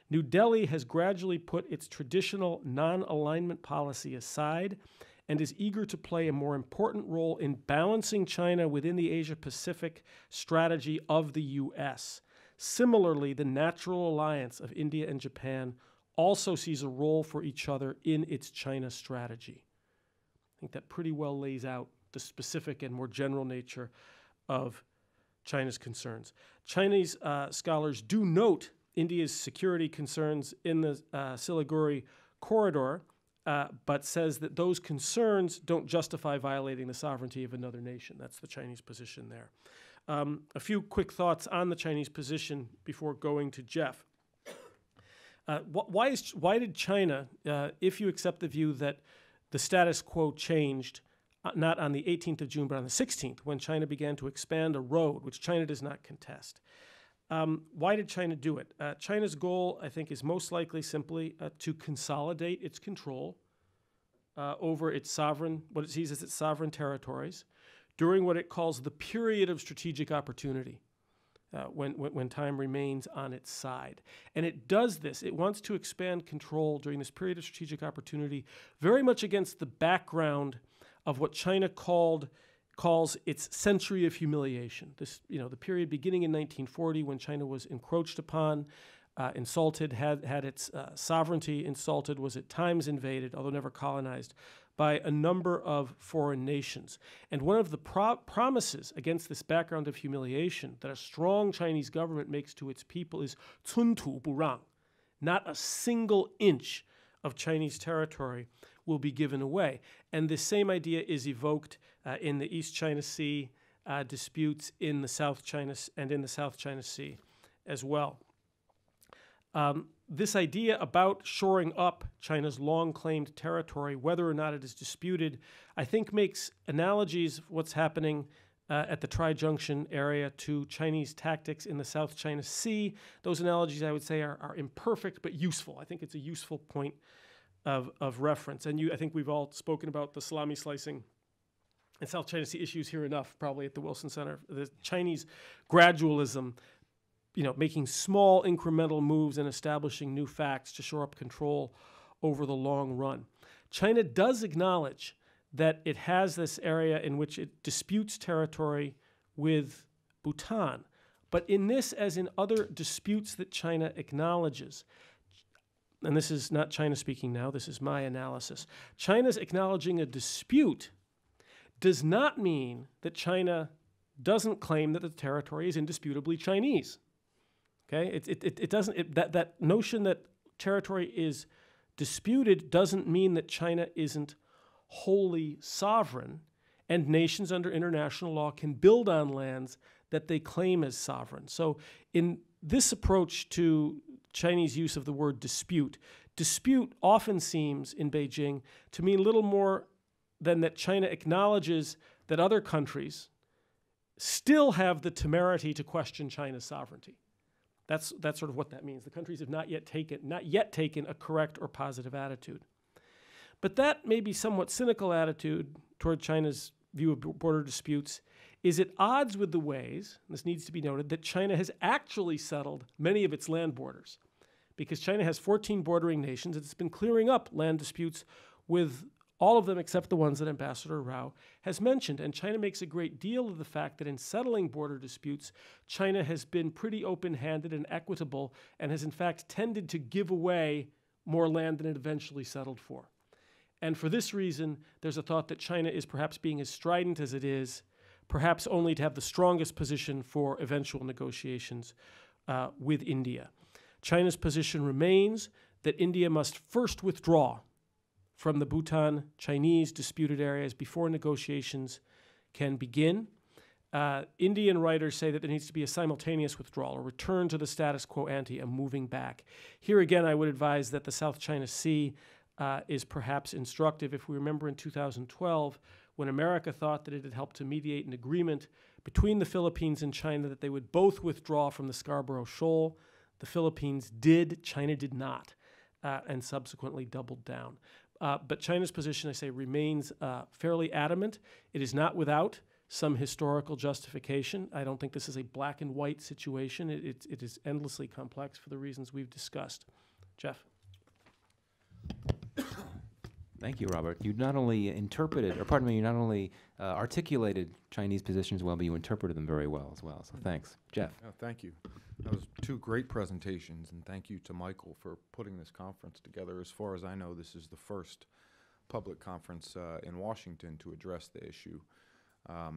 New Delhi has gradually put its traditional non-alignment policy aside and is eager to play a more important role in balancing China within the Asia-Pacific strategy of the U.S. Similarly, the natural alliance of India and Japan also sees a role for each other in its China strategy." I think that pretty well lays out the specific and more general nature of China's concerns. Chinese scholars do note India's security concerns in the Siliguri Corridor, but says that those concerns don't justify violating the sovereignty of another nation. That's the Chinese position there. A few quick thoughts on the Chinese position before going to Jeff. Why did China, if you accept the view that the status quo changed, not on the 18th of June, but on the 16th, when China began to expand a road, which China does not contest? Why did China do it? China's goal, I think, is most likely simply to consolidate its control over its sovereign, what it sees as its sovereign territories, during what it calls the period of strategic opportunity, when time remains on its side. And it does this. It wants to expand control during this period of strategic opportunity, very much against the background of what China calls its century of humiliation. This, the period beginning in 1940, when China was encroached upon, insulted, had its sovereignty insulted, was at times invaded, although never colonized, by a number of foreign nations. And one of the promises against this background of humiliation that a strong Chinese government makes to its people is 寸土不让. Not a single inch of Chinese territory will be given away. And this same idea is evoked in the East China Sea disputes in the South China Sea as well. This idea about shoring up China's long-claimed territory, whether or not it is disputed, I think makes analogies of what's happening at the Tri-Junction area to Chinese tactics in the South China Sea. Those analogies, I would say, are imperfect but useful. I think it's a useful point of reference. And I think we've all spoken about the salami slicing and South China Sea issues here enough, probably at the Wilson Center. The Chinese gradualism, making small incremental moves and establishing new facts to shore up control over the long run. China does acknowledge that it has this area in which it disputes territory with Bhutan. But in this, as in other disputes that China acknowledges, and this is not China speaking now, this is my analysis, China's acknowledging a dispute does not mean that China doesn't claim that the territory is indisputably Chinese. Okay, it doesn't. That notion that territory is disputed doesn't mean that China isn't wholly sovereign, and nations under international law can build on lands that they claim as sovereign. So, in this approach to Chinese use of the word dispute often seems in Beijing to mean little more than that China acknowledges that other countries still have the temerity to question China's sovereignty. That's sort of what that means. The countries have not yet taken a correct or positive attitude. But that maybe somewhat cynical attitude toward China's view of border disputes is at odds with the ways, and this needs to be noted, that China has actually settled many of its land borders. Because China has 14 bordering nations, it's been clearing up land disputes with all of them except the ones that Ambassador Rao has mentioned. And China makes a great deal of the fact that in settling border disputes, China has been pretty open-handed and equitable and has in fact tended to give away more land than it eventually settled for. And for this reason, there's a thought that China is perhaps being as strident as it is, perhaps only to have the strongest position for eventual negotiations with India. China's position remains that India must first withdraw from the Bhutan Chinese disputed areas before negotiations can begin. Indian writers say that there needs to be a simultaneous withdrawal, a return to the status quo ante, a moving back. Here again, I would advise that the South China Sea is perhaps instructive. If we remember in 2012, when America thought that it had helped to mediate an agreement between the Philippines and China that they would both withdraw from the Scarborough Shoal, the Philippines did, China did not, and subsequently doubled down. But China's position, I say, remains fairly adamant. It is not without some historical justification. I don't think this is a black and white situation. It is endlessly complex for the reasons we've discussed. Jeff. Thank you, Robert. You not only articulated Chinese positions well, but you interpreted them very well as well. So thanks. Jeff. Oh, thank you. That was two great presentations, and thank you to Michael for putting this conference together. As far as I know, this is the first public conference in Washington to address the issue.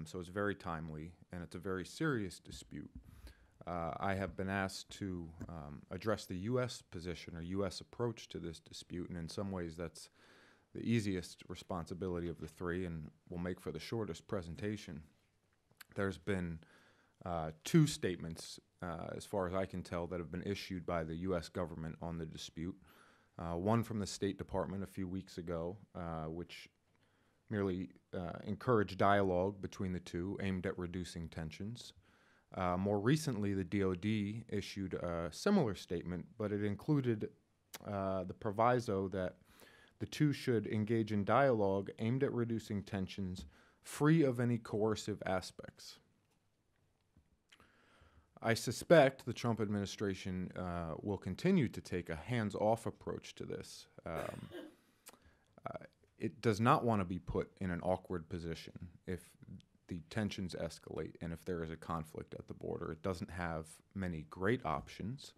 So it's very timely, and it's a very serious dispute. I have been asked to address the U.S. position or U.S. approach to this dispute, and in some ways that's the easiest responsibility of the three and will make for the shortest presentation. There's been two statements, as far as I can tell, that have been issued by the U.S. government on the dispute. One from the State Department a few weeks ago, which merely encouraged dialogue between the two aimed at reducing tensions. More recently, the DoD issued a similar statement, but it included the proviso that The two should engage in dialogue aimed at reducing tensions, free of any coercive aspects. I suspect the Trump administration will continue to take a hands-off approach to this. It does not want to be put in an awkward position if the tensions escalate and if there is a conflict at the border. It doesn't have many great options.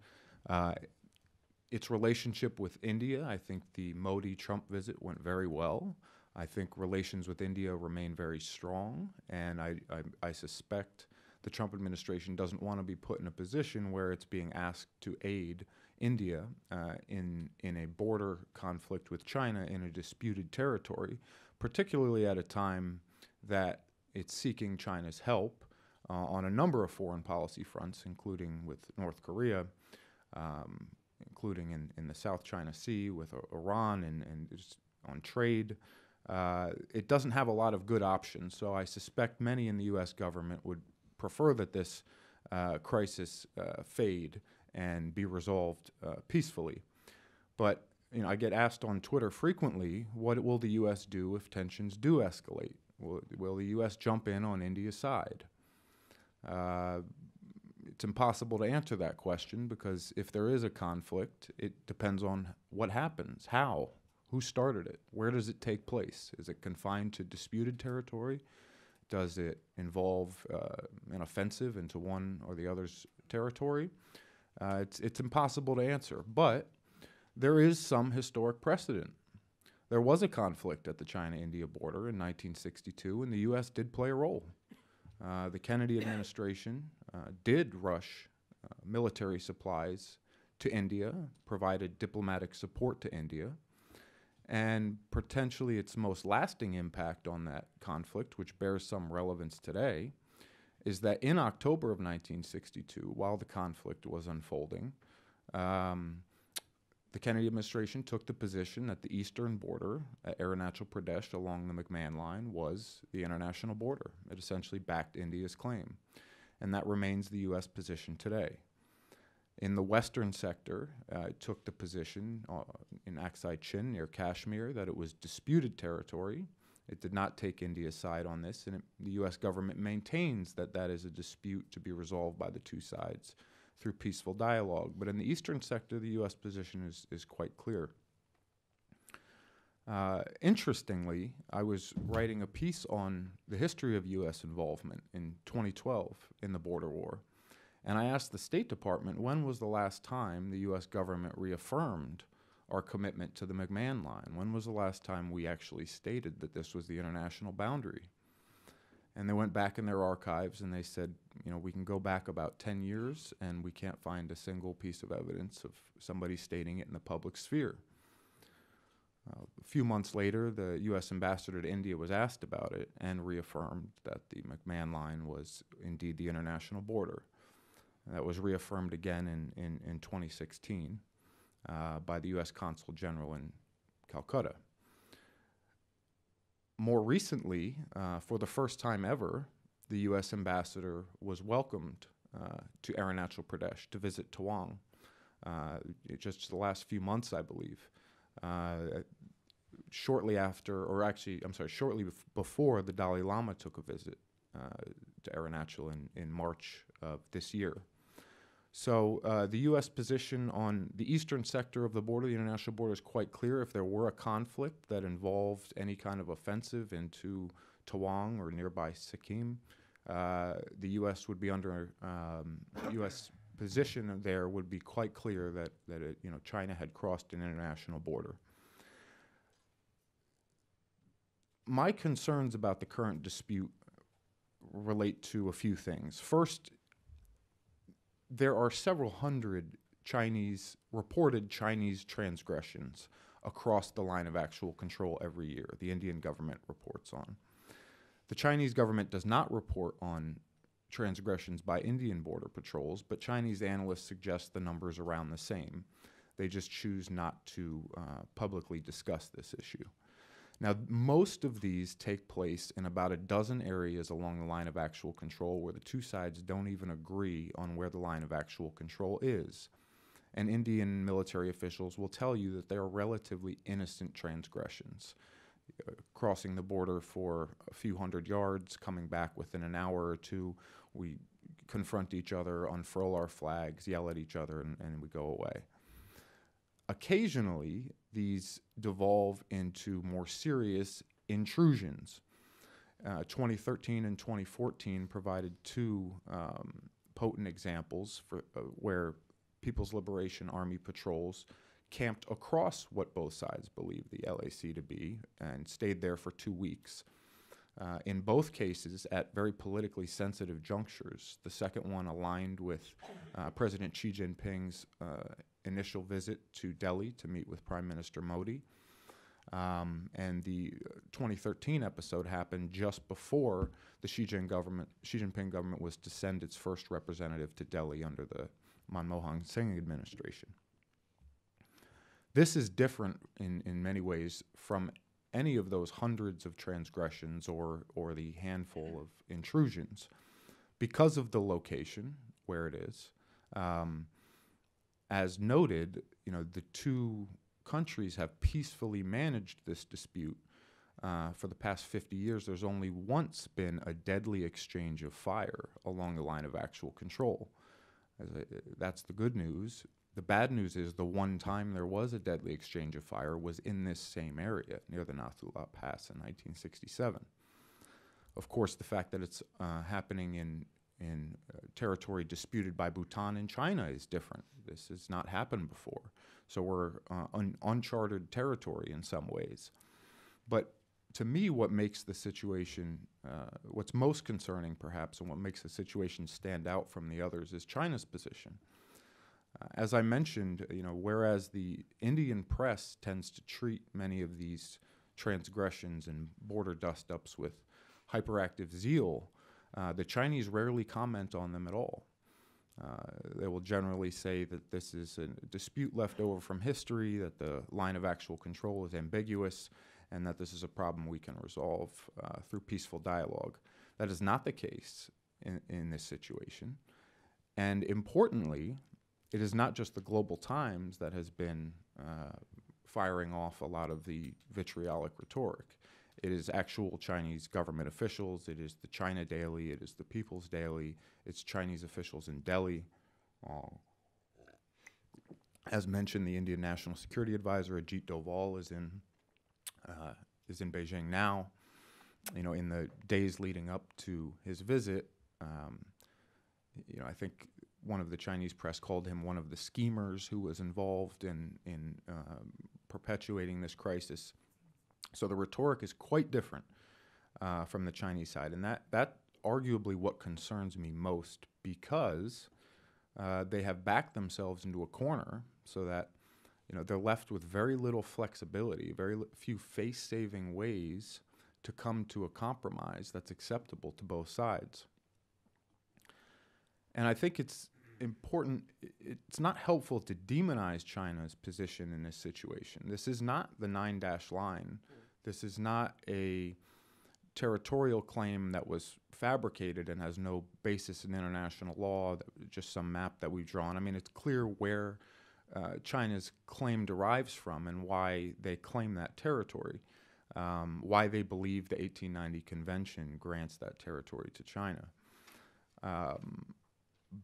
Its relationship with India, I think the Modi-Trump visit went very well. I think relations with India remain very strong, and I suspect the Trump administration doesn't want to be put in a position where it's being asked to aid India in a border conflict with China in a disputed territory, particularly at a time that it's seeking China's help on a number of foreign policy fronts, including with North Korea, including in the South China Sea with Iran and just on trade. It doesn't have a lot of good options, so I suspect many in the U.S. government would prefer that this crisis fade and be resolved peacefully. But I get asked on Twitter frequently, what will the U.S. do if tensions do escalate? Will the U.S. jump in on India's side? It's impossible to answer that question because if there is a conflict, it depends on what happens, how, who started it, where does it take place? Is it confined to disputed territory? Does it involve an offensive into one or the other's territory? It's impossible to answer, but there is some historic precedent. There was a conflict at the China-India border in 1962, and the U.S. did play a role. The Kennedy administration did rush military supplies to India, provided diplomatic support to India, and potentially its most lasting impact on that conflict, which bears some relevance today, is that in October of 1962, while the conflict was unfolding, the Kennedy administration took the position that the eastern border at Arunachal Pradesh along the Mcmahon Line was the international border. It essentially backed India's claim, and that remains the U.S. position today. In the western sector, it took the position in Aksai Chin near Kashmir that it was disputed territory. It did not take India's side on this, and the U.S. government maintains that that is a dispute to be resolved by the two sides through peaceful dialogue. But in the eastern sector, the U.S. position is quite clear. Interestingly, I was writing a piece on the history of U.S. involvement in 2012 in the border war. And I asked the State Department, when was the last time the U.S. government reaffirmed our commitment to the Mcmahon Line? When was the last time we actually stated that this was the international boundary? And they went back in their archives and they said, we can go back about 10 years and we can't find a single piece of evidence of somebody stating it in the public sphere. A few months later, the U.S. ambassador to India was asked about it and reaffirmed that the Mcmahon Line was indeed the international border. And that was reaffirmed again in 2016 by the U.S. Consul General in Calcutta. More recently, for the first time ever, the U.S. ambassador was welcomed to Arunachal Pradesh to visit Tawang. Just the last few months, I believe. Shortly before the Dalai Lama took a visit to Arunachal in March of this year. So the U.S. position on the eastern sector of the border, the international border, is quite clear. If there were a conflict that involved any kind of offensive into Tawang or nearby Sikkim, the U.S. would be under U.S. position there would be quite clear that China had crossed an international border. My concerns about the current dispute relate to a few things. First, there are several hundred reported Chinese transgressions across the line of actual control every year, the Indian government reports on. The Chinese government does not report on transgressions by Indian border patrols, but Chinese analysts suggest the numbers around the same. They just choose not to publicly discuss this issue. Now, most of these take place in about a dozen areas along the line of actual control where the two sides don't even agree on where the line of actual control is. and Indian military officials will tell you that they are relatively innocent transgressions. Crossing the border for a few hundred yards, coming back within an hour or two, we confront each other, unfurl our flags, yell at each other, and we go away. Occasionally, these devolve into more serious intrusions. 2013 and 2014 provided two potent examples for where People's Liberation Army patrols camped across what both sides believed the LAC to be and stayed there for 2 weeks. In both cases, at very politically sensitive junctures. The second one aligned with President Xi Jinping's initial visit to Delhi to meet with Prime Minister Modi. And the 2013 episode happened just before the Xi Jinping government was to send its first representative to Delhi under the Mcmahon Line administration. This is different in many ways from any of those hundreds of transgressions or the handful of intrusions because of the location where it is. As noted, the two countries have peacefully managed this dispute for the past 50 years. There's only once been a deadly exchange of fire along the line of actual control. That's the good news. The bad news is the one time there was a deadly exchange of fire was in this same area near the Naropa Pass in 1967. Of course, the fact that it's happening in territory disputed by Bhutan and China is different. This has not happened before. So we're uncharted territory in some ways. But to me, what makes the situation, what's most concerning perhaps, and what makes the situation stand out from the others is China's position. As I mentioned, whereas the Indian press tends to treat many of these transgressions and border dust-ups with hyperactive zeal, the Chinese rarely comment on them at all. They will generally say that this is a dispute left over from history, that the line of actual control is ambiguous, and that this is a problem we can resolve through peaceful dialogue. That is not the case in this situation. And importantly, it is not just the Global Times that has been firing off a lot of the vitriolic rhetoric. It is actual Chinese government officials. It is the China Daily. It is the People's Daily. It's Chinese officials in Delhi. As mentioned, the Indian National Security Advisor, Ajit Doval, is in Beijing now. In the days leading up to his visit, I think one of the Chinese press called him one of the schemers who was involved in perpetuating this crisis. So the rhetoric is quite different from the Chinese side, and that arguably what concerns me most, because they have backed themselves into a corner so that they're left with very little flexibility, very few face-saving ways to come to a compromise that's acceptable to both sides. And I think it's important, it's not helpful to demonize China's position in this situation. This is not the 9-dash line. This is not a territorial claim that was fabricated and has no basis in international law, just some map that we've drawn. I mean, it's clear where China's claim derives from and why they claim that territory, why they believe the 1890 convention grants that territory to China.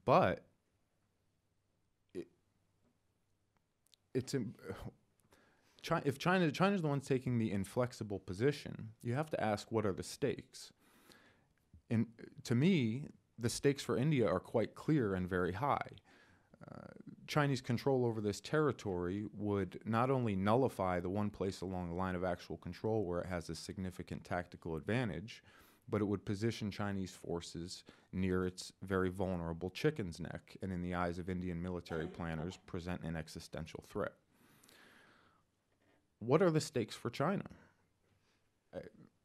But if China's the one taking the inflexible position, you have to ask, what are the stakes? And to me, the stakes for India are quite clear and very high. Chinese control over this territory would not only nullify the one place along the line of actual control where it has a significant tactical advantage, but it would position Chinese forces near its very vulnerable chicken's neck, and in the eyes of Indian military planners, present an existential threat. What are the stakes for China?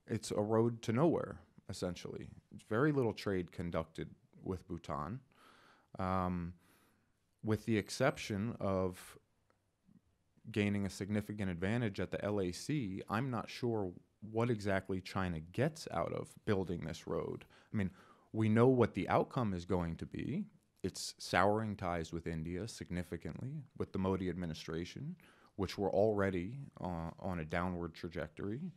It's a road to nowhere, essentially. There's very little trade conducted with Bhutan, with the exception of gaining a significant advantage at the LAC. I'm not sure what exactly China gets out of building this road. I mean, we know what the outcome is going to be. It's souring ties with India significantly with the Modi administration, which were already on a downward trajectory.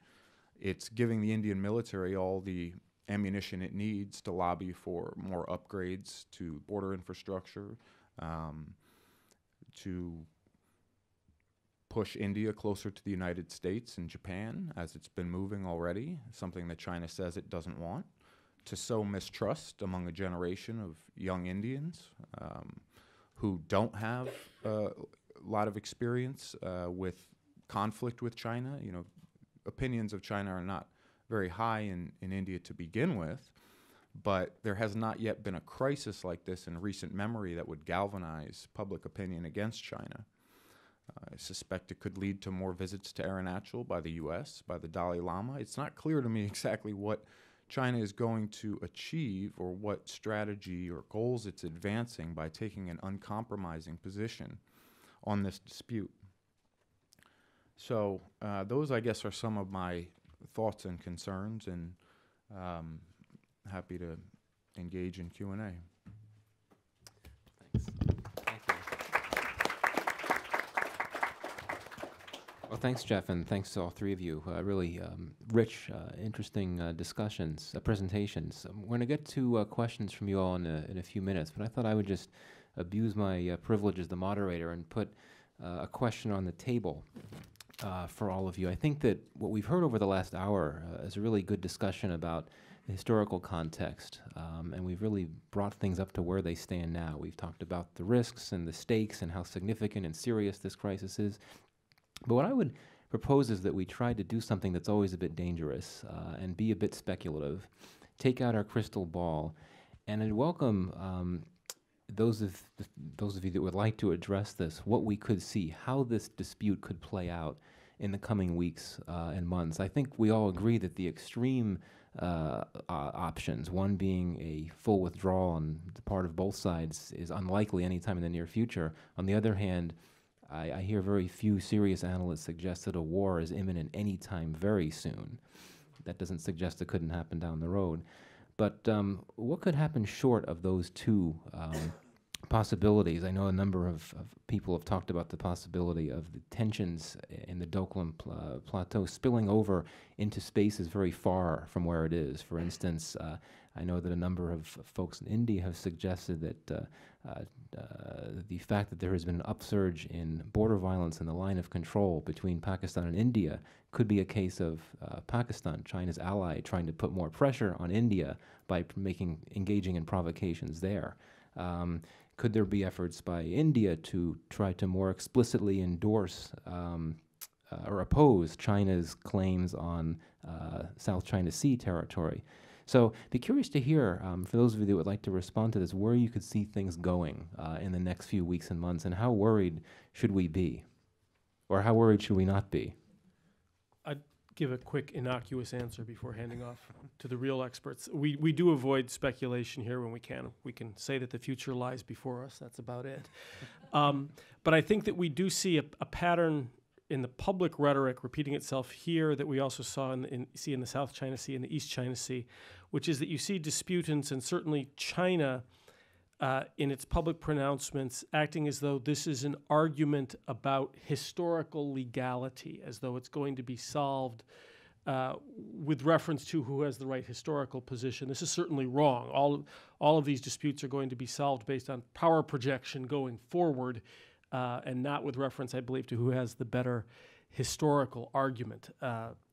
It's giving the Indian military all the ammunition it needs to lobby for more upgrades to border infrastructure, to push India closer to the United States and Japan, as it's been moving already, something that China says it doesn't want, to sow mistrust among a generation of young Indians who don't have a lot of experience with conflict with China. You know, opinions of China are not very high in India to begin with, but there has not yet been a crisis like this in recent memory that would galvanize public opinion against China. I suspect it could lead to more visits to Arunachal by the U.S., by the Dalai Lama. It's not clear to me exactly what China is going to achieve or what strategy or goals it's advancing by taking an uncompromising position on this dispute. So those, I guess, are some of my thoughts and concerns, and happy to engage in Q&A. Thanks. Thank you. Well, thanks, Jeff, and thanks to all three of you. Really rich, interesting discussions, presentations. We're going to get to questions from you all in a few minutes, but I thought I would just abuse my privilege as the moderator and put a question on the table for all of you. I think that what we've heard over the last hour is a really good discussion about the historical context, and we've really brought things up to where they stand now. We've talked about the risks and the stakes and how significant and serious this crisis is. But what I would propose is that we try to do something that's always a bit dangerous and be a bit speculative, take out our crystal ball, and I'd welcome those of you that would like to address this, what we could see, how this dispute could play out in the coming weeks and months. I think we all agree that the extreme options, one being a full withdrawal on the part of both sides, is unlikely anytime in the near future. On the other hand, I hear very few serious analysts suggest that a war is imminent anytime very soon. That doesn't suggest it couldn't happen down the road. But what could happen short of those two possibilities? I know a number of people have talked about the possibility of the tensions in the Doklam Plateau spilling over into spaces very far from where it is. For instance, I know that a number of folks in India have suggested that the fact that there has been an upsurge in border violence in the line of control between Pakistan and India could be a case of Pakistan, China's ally, trying to put more pressure on India by engaging in provocations there. Could there be efforts by India to try to more explicitly endorse or oppose China's claims on South China Sea territory? So be curious to hear, for those of you that would like to respond to this, where you could see things going in the next few weeks and months, and how worried should we be? Or how worried should we not be? I'd give a quick innocuous answer before handing off to the real experts. We do avoid speculation here when we can. We can say that the future lies before us. That's about it. But I think that we do see a pattern in the public rhetoric repeating itself here that we also see in the South China Sea and the East China Sea, which is that you see disputants, and certainly China in its public pronouncements, acting as though this is an argument about historical legality, as though it's going to be solved with reference to who has the right historical position. This is certainly wrong. All of these disputes are going to be solved based on power projection going forward, and not with reference, I believe, to who has the better historical argument.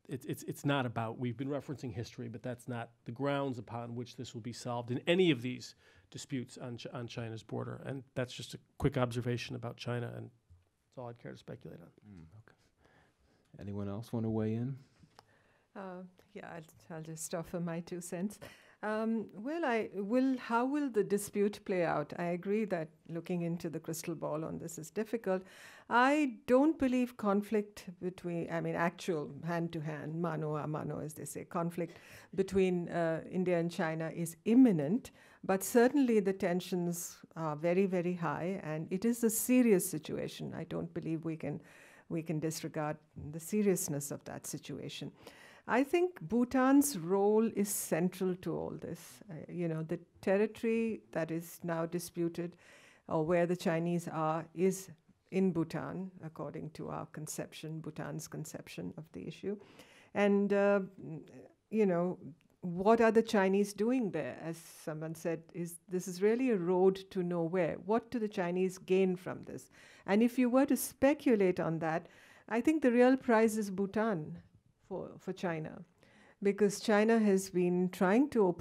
It's not about, we've been referencing history, but that's not the grounds upon which this will be solved in any of these disputes on China's border. And that's just a quick observation about China, and that's all I'd care to speculate on. Okay. Anyone else want to weigh in? Yeah, I'll just offer my 2 cents. How will the dispute play out? I agree that looking into the crystal ball on this is difficult. I don't believe conflict actual hand-to-hand, mano a mano, as they say, conflict between India and China is imminent, but certainly the tensions are very, very high, and it is a serious situation. I don't believe we can disregard the seriousness of that situation. I think Bhutan's role is central to all this. The territory that is now disputed, or where the Chinese are, is in Bhutan, according to our conception, Bhutan's conception of the issue. And, what are the Chinese doing there? As someone said, this is really a road to nowhere. What do the Chinese gain from this? And if you were to speculate on that, I think the real prize is Bhutan for China, because China has been trying to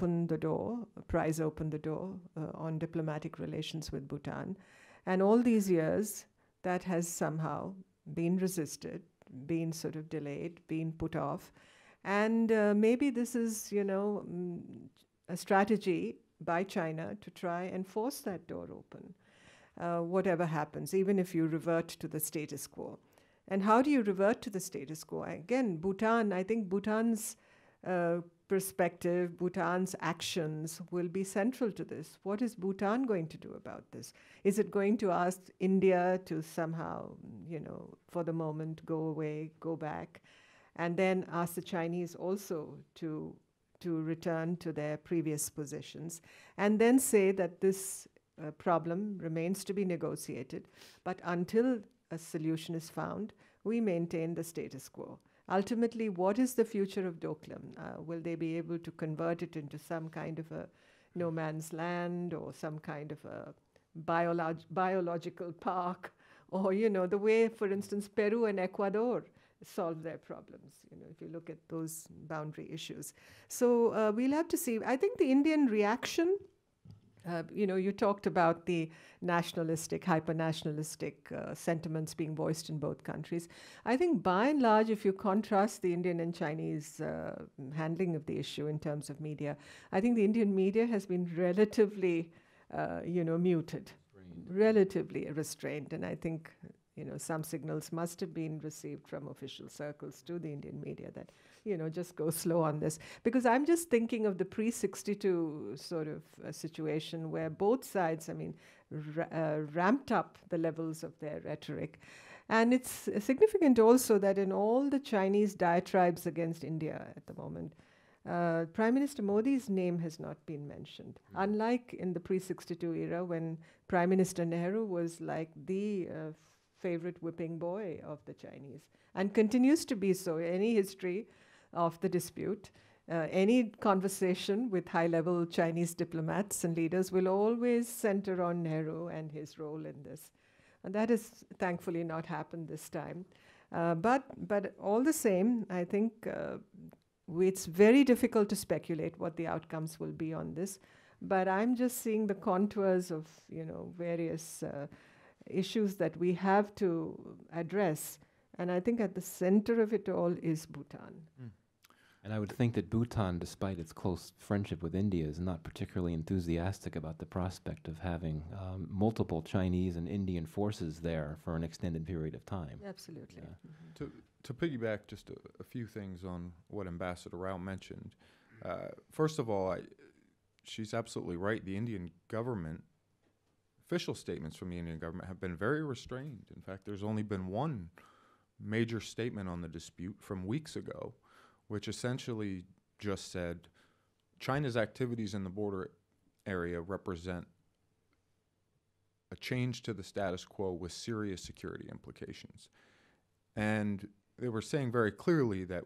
prise open the door on diplomatic relations with Bhutan. And all these years, that has somehow been resisted, been sort of delayed, been put off. And maybe this is, a strategy by China to try and force that door open, whatever happens, even if you revert to the status quo. And how do you revert to the status quo? Again, Bhutan, I think Bhutan's perspective, Bhutan's actions will be central to this. What is Bhutan going to do about this? Is it going to ask India to somehow, for the moment, go away, go back, and then ask the Chinese also to return to their previous positions, and then say that this problem remains to be negotiated, but until a solution is found, we maintain the status quo. Ultimately, what is the future of Doklam? Will they be able to convert it into some kind of a no man's land, or some kind of a biological park, or, the way, for instance, Peru and Ecuador solve their problems, if you look at those boundary issues. So we'll have to see. I think the Indian reaction, you talked about the nationalistic, hyper-nationalistic sentiments being voiced in both countries. I think by and large, if you contrast the Indian and Chinese handling of the issue in terms of media, I think the Indian media has been relatively, muted, relatively restrained. And I think, some signals must have been received from official circles to the Indian media that, just go slow on this. Because I'm just thinking of the pre-62 sort of situation where both sides, ramped up the levels of their rhetoric. And it's significant also that in all the Chinese diatribes against India at the moment, Prime Minister Modi's name has not been mentioned. Unlike in the pre-62 era, when Prime Minister Nehru was like the favorite whipping boy of the Chinese, and continues to be so. Any history of the dispute, any conversation with high-level Chinese diplomats and leaders will always center on Nehru and his role in this. And that has thankfully not happened this time. But all the same, I think it's very difficult to speculate what the outcomes will be on this. But I'm just seeing the contours of, various issues that we have to address. And I think at the center of it all is Bhutan. And I would think that Bhutan, despite its close friendship with India, is not particularly enthusiastic about the prospect of having multiple Chinese and Indian forces there for an extended period of time. Absolutely. Yeah. To piggyback just a few things on what Ambassador Rao mentioned. First of all, she's absolutely right. The Indian government, official statements from the Indian government have been very restrained. In fact, there's only been one major statement on the dispute from weeks ago, which essentially just said China's activities in the border area represent a change to the status quo with serious security implications. And they were saying very clearly that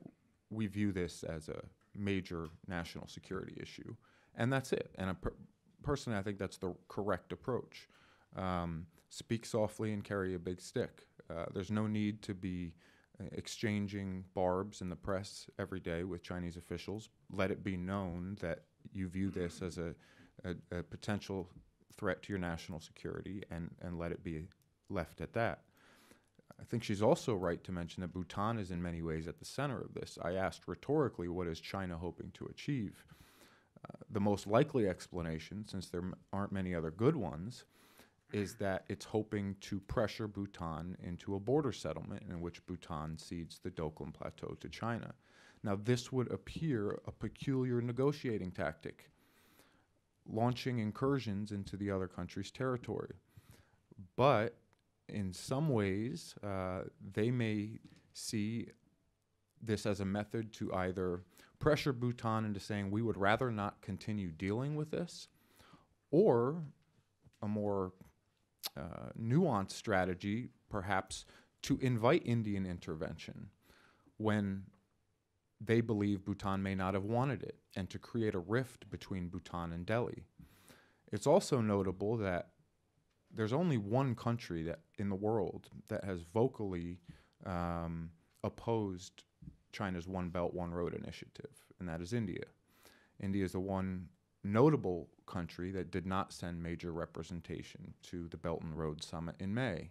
we view this as a major national security issue. And that's it. And personally, I think that's the correct approach. Speak softly and carry a big stick. There's no need to be exchanging barbs in the press every day with Chinese officials. Let it be known that you view this as a potential threat to your national security, and let it be left at that. I think she's also right to mention that Bhutan is in many ways at the center of this. I asked rhetorically, what is China hoping to achieve? The most likely explanation, since there aren't many other good ones, is that it's hoping to pressure Bhutan into a border settlement in which Bhutan cedes the Doklam Plateau to China. Now, this would appear a peculiar negotiating tactic, launching incursions into the other country's territory. But in some ways, they may see this as a method to either pressure Bhutan into saying we would rather not continue dealing with this, or a more nuanced strategy, perhaps, to invite Indian intervention when they believe Bhutan may not have wanted it, and to create a rift between Bhutan and Delhi. It's also notable that there's only one country that in the world that has vocally opposed China's One Belt, One Road initiative, and that is India. India is the one notable country that did not send major representation to the Belt and Road Summit in May,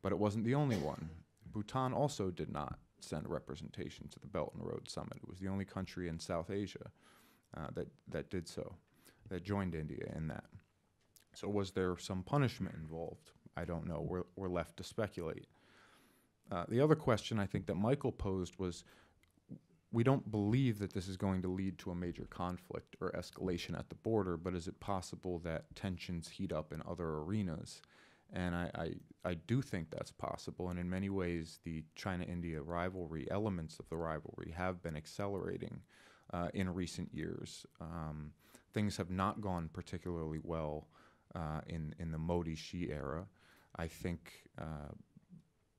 but it wasn't the only one. Bhutan also did not send representation to the Belt and Road Summit. It was the only country in South Asia that did so, that joined India in that. So was there some punishment involved? I don't know. We're left to speculate. The other question I think that Michael posed was, we don't believe that this is going to lead to a major conflict or escalation at the border, but is it possible that tensions heat up in other arenas? And I do think that's possible, and in many ways the China-India rivalry, elements of the rivalry, have been accelerating in recent years. Things have not gone particularly well in the Modi-Xi era. I think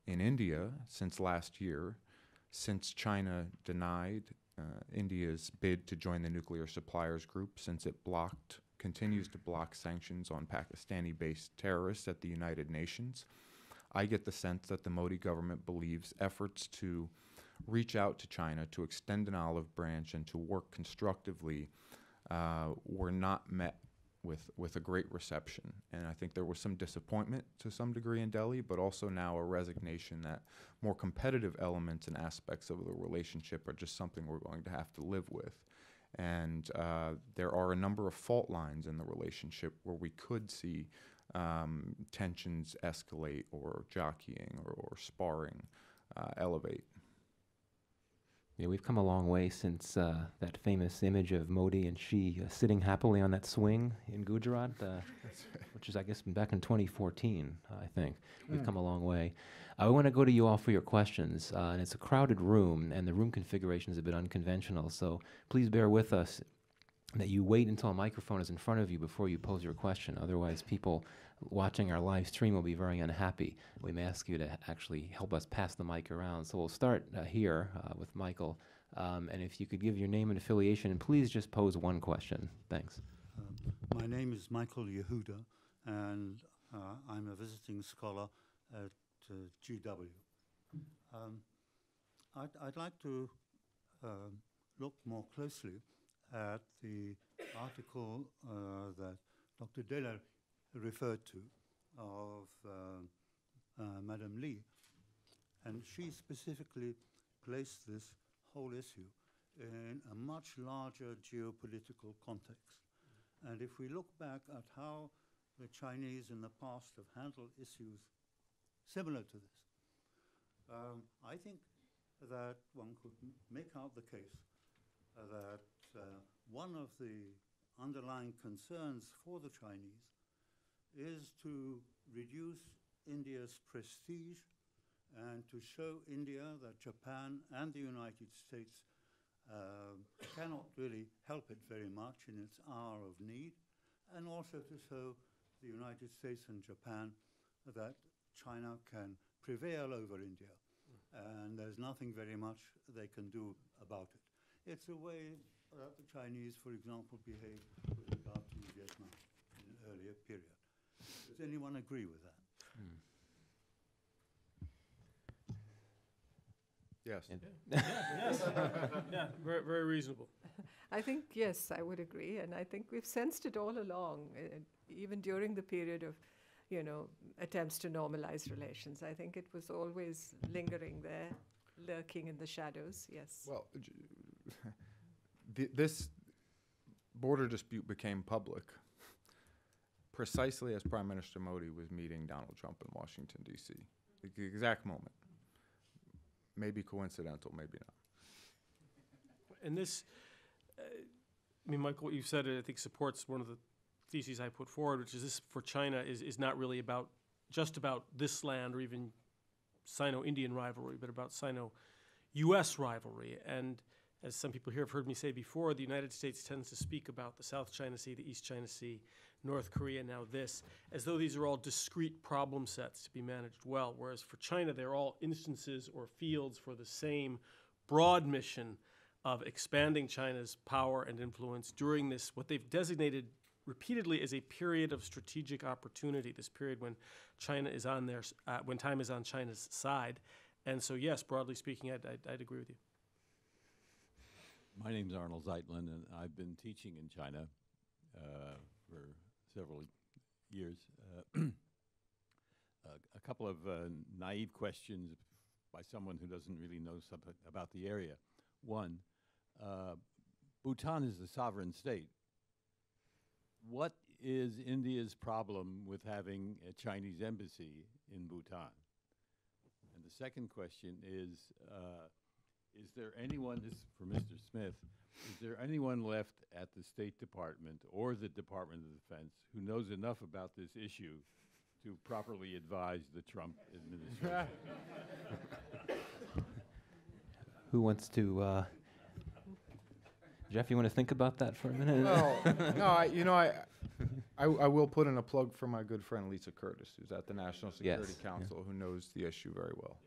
in India, since last year, since China denied India's bid to join the nuclear suppliers group, since it continues to block sanctions on Pakistani-based terrorists at the United Nations, I get the sense that the Modi government believes efforts to reach out to China, to extend an olive branch, and to work constructively were not met with a great reception. And I think there was some disappointment to some degree in Delhi, but also now a resignation that more competitive elements and aspects of the relationship are just something we're going to have to live with. And there are a number of fault lines in the relationship where we could see tensions escalate, or jockeying or sparring elevate. Yeah, we've come a long way since that famous image of Modi and Xi sitting happily on that swing in Gujarat, which is, I guess, back in 2014, I think. We've come a long way. I want to go to you all for your questions, and it's a crowded room, and the room configuration is a bit unconventional, so please bear with us that you wait until a microphone is in front of you before you pose your question. Otherwise, people watching our live stream will be very unhappy. We may ask you to actually help us pass the mic around. So we'll start here with Michael. And if you could give your name and affiliation, and please just pose one question. Thanks. My name is Michael Yehuda, and I'm a visiting scholar at GW. I'd like to look more closely at the article that Dr. Della referred to of Madam Lee, and she specifically placed this whole issue in a much larger geopolitical context. And if we look back at how the Chinese in the past have handled issues similar to this, I think that one could make out the case that one of the underlying concerns for the Chinese is to reduce India's prestige and to show India that Japan and the United States cannot really help it very much in its hour of need, and also to show the United States and Japan that China can prevail over India, and there's nothing very much they can do about it. It's a way that the Chinese, for example, behaved with regard to Vietnam in an earlier period. Does anyone agree with that? Yes. Yes. Yeah, very, very reasonable. I think, yes, I would agree. And I think we've sensed it all along, even during the period of, attempts to normalize relations. I think it was always lingering there, lurking in the shadows, yes. Well, this border dispute became public precisely as Prime Minister Modi was meeting Donald Trump in Washington, D.C. The exact moment. Maybe coincidental, maybe not. And this, Michael, what you said, I think supports one of the theses I put forward, which is this for China is not really just about this land or even Sino-Indian rivalry, but about Sino-U.S. U.S. rivalry. And as some people here have heard me say before, the United States tends to speak about the South China Sea, the East China Sea, North Korea, now this, as though these are all discrete problem sets to be managed well, whereas for China, they're all instances or fields for the same broad mission of expanding China's power and influence during this, what they've designated repeatedly as a period of strategic opportunity, this period when China is on their, when time is on China's side. And so, yes, broadly speaking, I'd agree with you. My name's Arnold Zeitlin, and I've been teaching in China for several years. A couple of naive questions by someone who doesn't really know something about the area. One, Bhutan is a sovereign state. What is India's problem with having a Chinese embassy in Bhutan? And the second question is there anyone, this is for Mr. Smith, is there anyone left at the State Department or the Department of Defense who knows enough about this issue to properly advise the Trump administration? Who wants to, Jeff, you want to think about that for a minute? Well, no, I will put in a plug for my good friend Lisa Curtis, who's at the National Security Yes, Council, who knows the issue very well.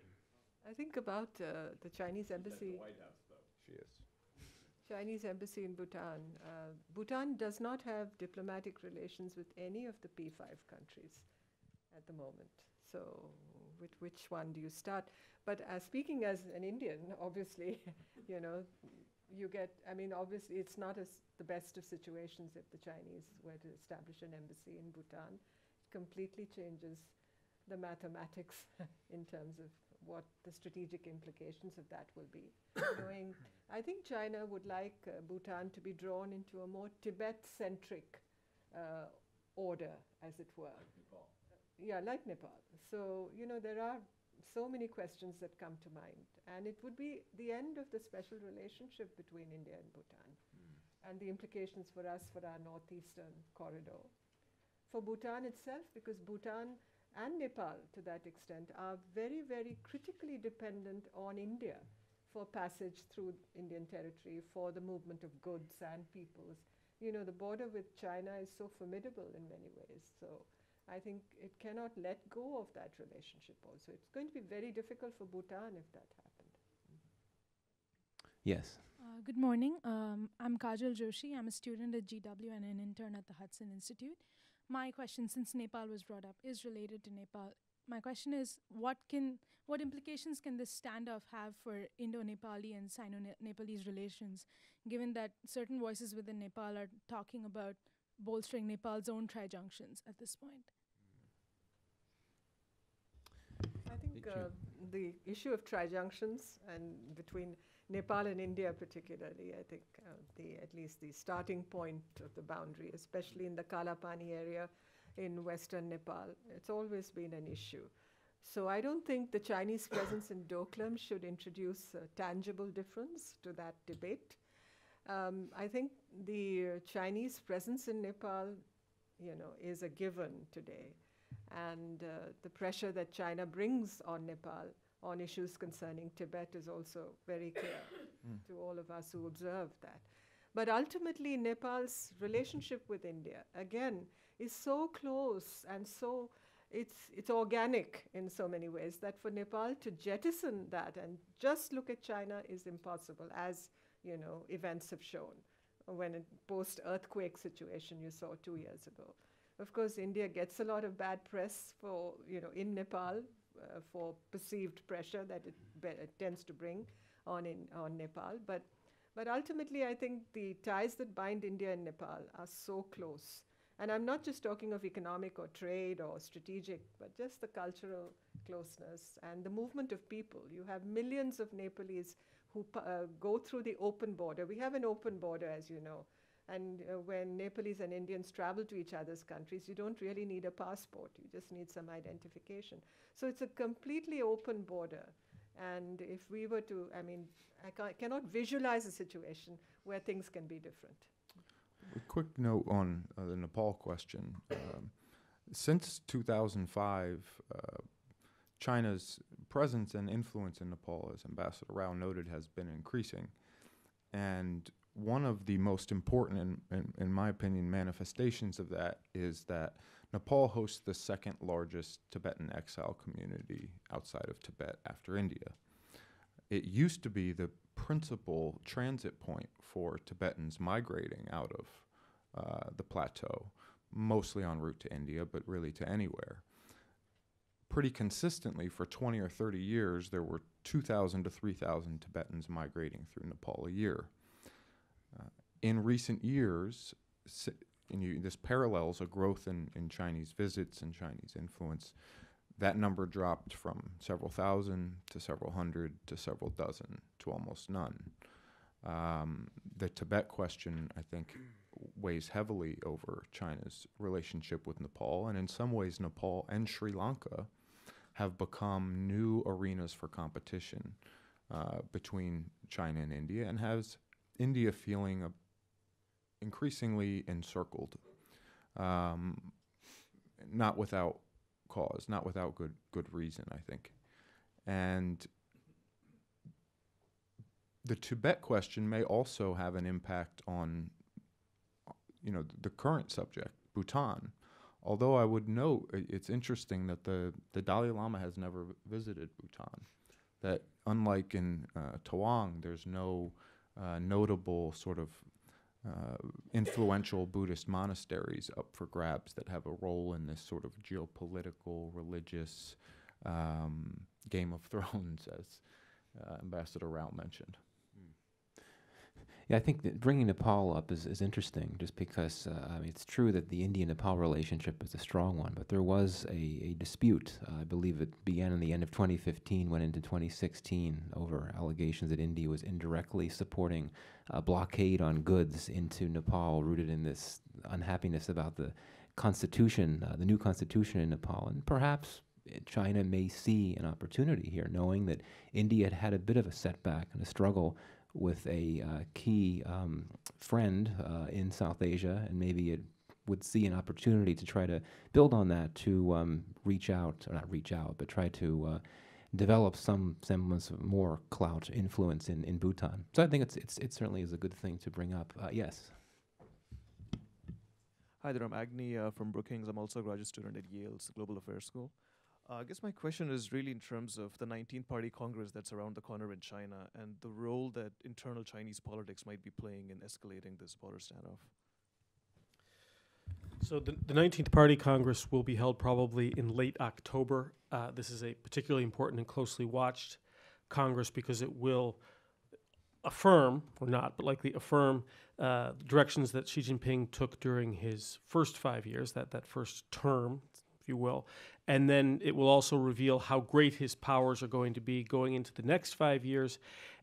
I think about the Chinese embassy. She is. Chinese embassy in Bhutan. Bhutan does not have diplomatic relations with any of the P5 countries at the moment. So with which one do you start? But speaking as an Indian, obviously, you get, obviously it's not the best of situations if the Chinese were to establish an embassy in Bhutan. It completely changes the mathematics in terms of what the strategic implications of that will be. I think China would like Bhutan to be drawn into a more Tibet-centric order, as it were. Like Nepal. Yeah, like Nepal. So, there are so many questions that come to mind. And it would be the end of the special relationship between India and Bhutan and the implications for us for our northeastern corridor. For Bhutan itself, because Bhutan and Nepal, to that extent, are very, very critically dependent on India for passage through Indian territory, for the movement of goods and peoples. The border with China is so formidable in many ways. So I think it cannot let go of that relationship also. It's going to be very difficult for Bhutan if that happened. Yes. Good morning. I'm Kajal Joshi. I'm a student at GW and an intern at the Hudson Institute. My question, since Nepal was brought up, is related to Nepal. My question is, what implications can this standoff have for Indo-Nepali and Sino-Nepalese relations, given that certain voices within Nepal are talking about bolstering Nepal's own tri-junctions at this point? I think the issue of tri-junctions and between Nepal and India particularly, I think at least the starting point of the boundary, especially in the Kalapani area in western Nepal, it's always been an issue. So I don't think the Chinese presence in Doklam should introduce a tangible difference to that debate. I think the Chinese presence in Nepal, is a given today. And the pressure that China brings on Nepal on issues concerning Tibet is also very clear to all of us who observe that. But ultimately, Nepal's relationship with India, again, is so close and so it's organic in so many ways that for Nepal to jettison that and just look at China is impossible, as events have shown. When a post-earthquake situation you saw 2 years ago. Of course, India gets a lot of bad press for, in Nepal for perceived pressure that it tends to bring on Nepal. But ultimately, I think the ties that bind India and Nepal are so close. And I'm not just talking of economic or trade or strategic, but just the cultural closeness and the movement of people. You have millions of Nepalese who go through the open border. We have an open border, as you know. And when Nepalese and Indians travel to each other's countries, you don't really need a passport. You just need some identification. So it's a completely open border. And if we were to, I cannot visualize a situation where things can be different. A quick note on the Nepal question. Since 2005, China's presence and influence in Nepal, as Ambassador Rao noted, has been increasing. And one of the most important, in my opinion, manifestations of that is that Nepal hosts the second largest Tibetan exile community outside of Tibet after India. It used to be the principal transit point for Tibetans migrating out of the plateau, mostly en route to India, but really to anywhere. Pretty consistently for 20 or 30 years, there were 2,000 to 3,000 Tibetans migrating through Nepal a year. In recent years, this parallels a growth in Chinese visits and Chinese influence. That number dropped from several thousand to several hundred to several dozen to almost none. The Tibet question, I think, weighs heavily over China's relationship with Nepal, and in some ways Nepal and Sri Lanka have become new arenas for competition between China and India, and has India feeling increasingly encircled, not without cause, not without good reason, I think. And the Tibet question may also have an impact on, the current subject, Bhutan. Although I would note, it's interesting that the Dalai Lama has never visited Bhutan. That unlike in Tawang, there's no notable sort of influential Buddhist monasteries up for grabs that have a role in this sort of geopolitical, religious Game of Thrones, as Ambassador Rao mentioned. Yeah, I think that bringing Nepal up is interesting, just because it's true that the India-Nepal relationship is a strong one, but there was a dispute. I believe it began in the end of 2015, went into 2016, over allegations that India was indirectly supporting a blockade on goods into Nepal, rooted in this unhappiness about the constitution, the new constitution in Nepal. And perhaps China may see an opportunity here, knowing that India had had a bit of a setback and a struggle with a key friend in South Asia, and maybe it would see an opportunity to try to build on that, to but try to develop some semblance of more clout influence in Bhutan. So I think it certainly is a good thing to bring up. Yes. Hi there, I'm Agni from Brookings. I'm also a graduate student at Yale's Global Affairs School. I guess my question is really in terms of the 19th Party Congress that's around the corner in China, and the role that internal Chinese politics might be playing in escalating this border standoff. So the 19th Party Congress will be held probably in late October. This is a particularly important and closely watched Congress because it will affirm, or not, but likely affirm directions that Xi Jinping took during his first 5 years, that first term, if you will. And then it will also reveal how great his powers are going to be going into the next 5 years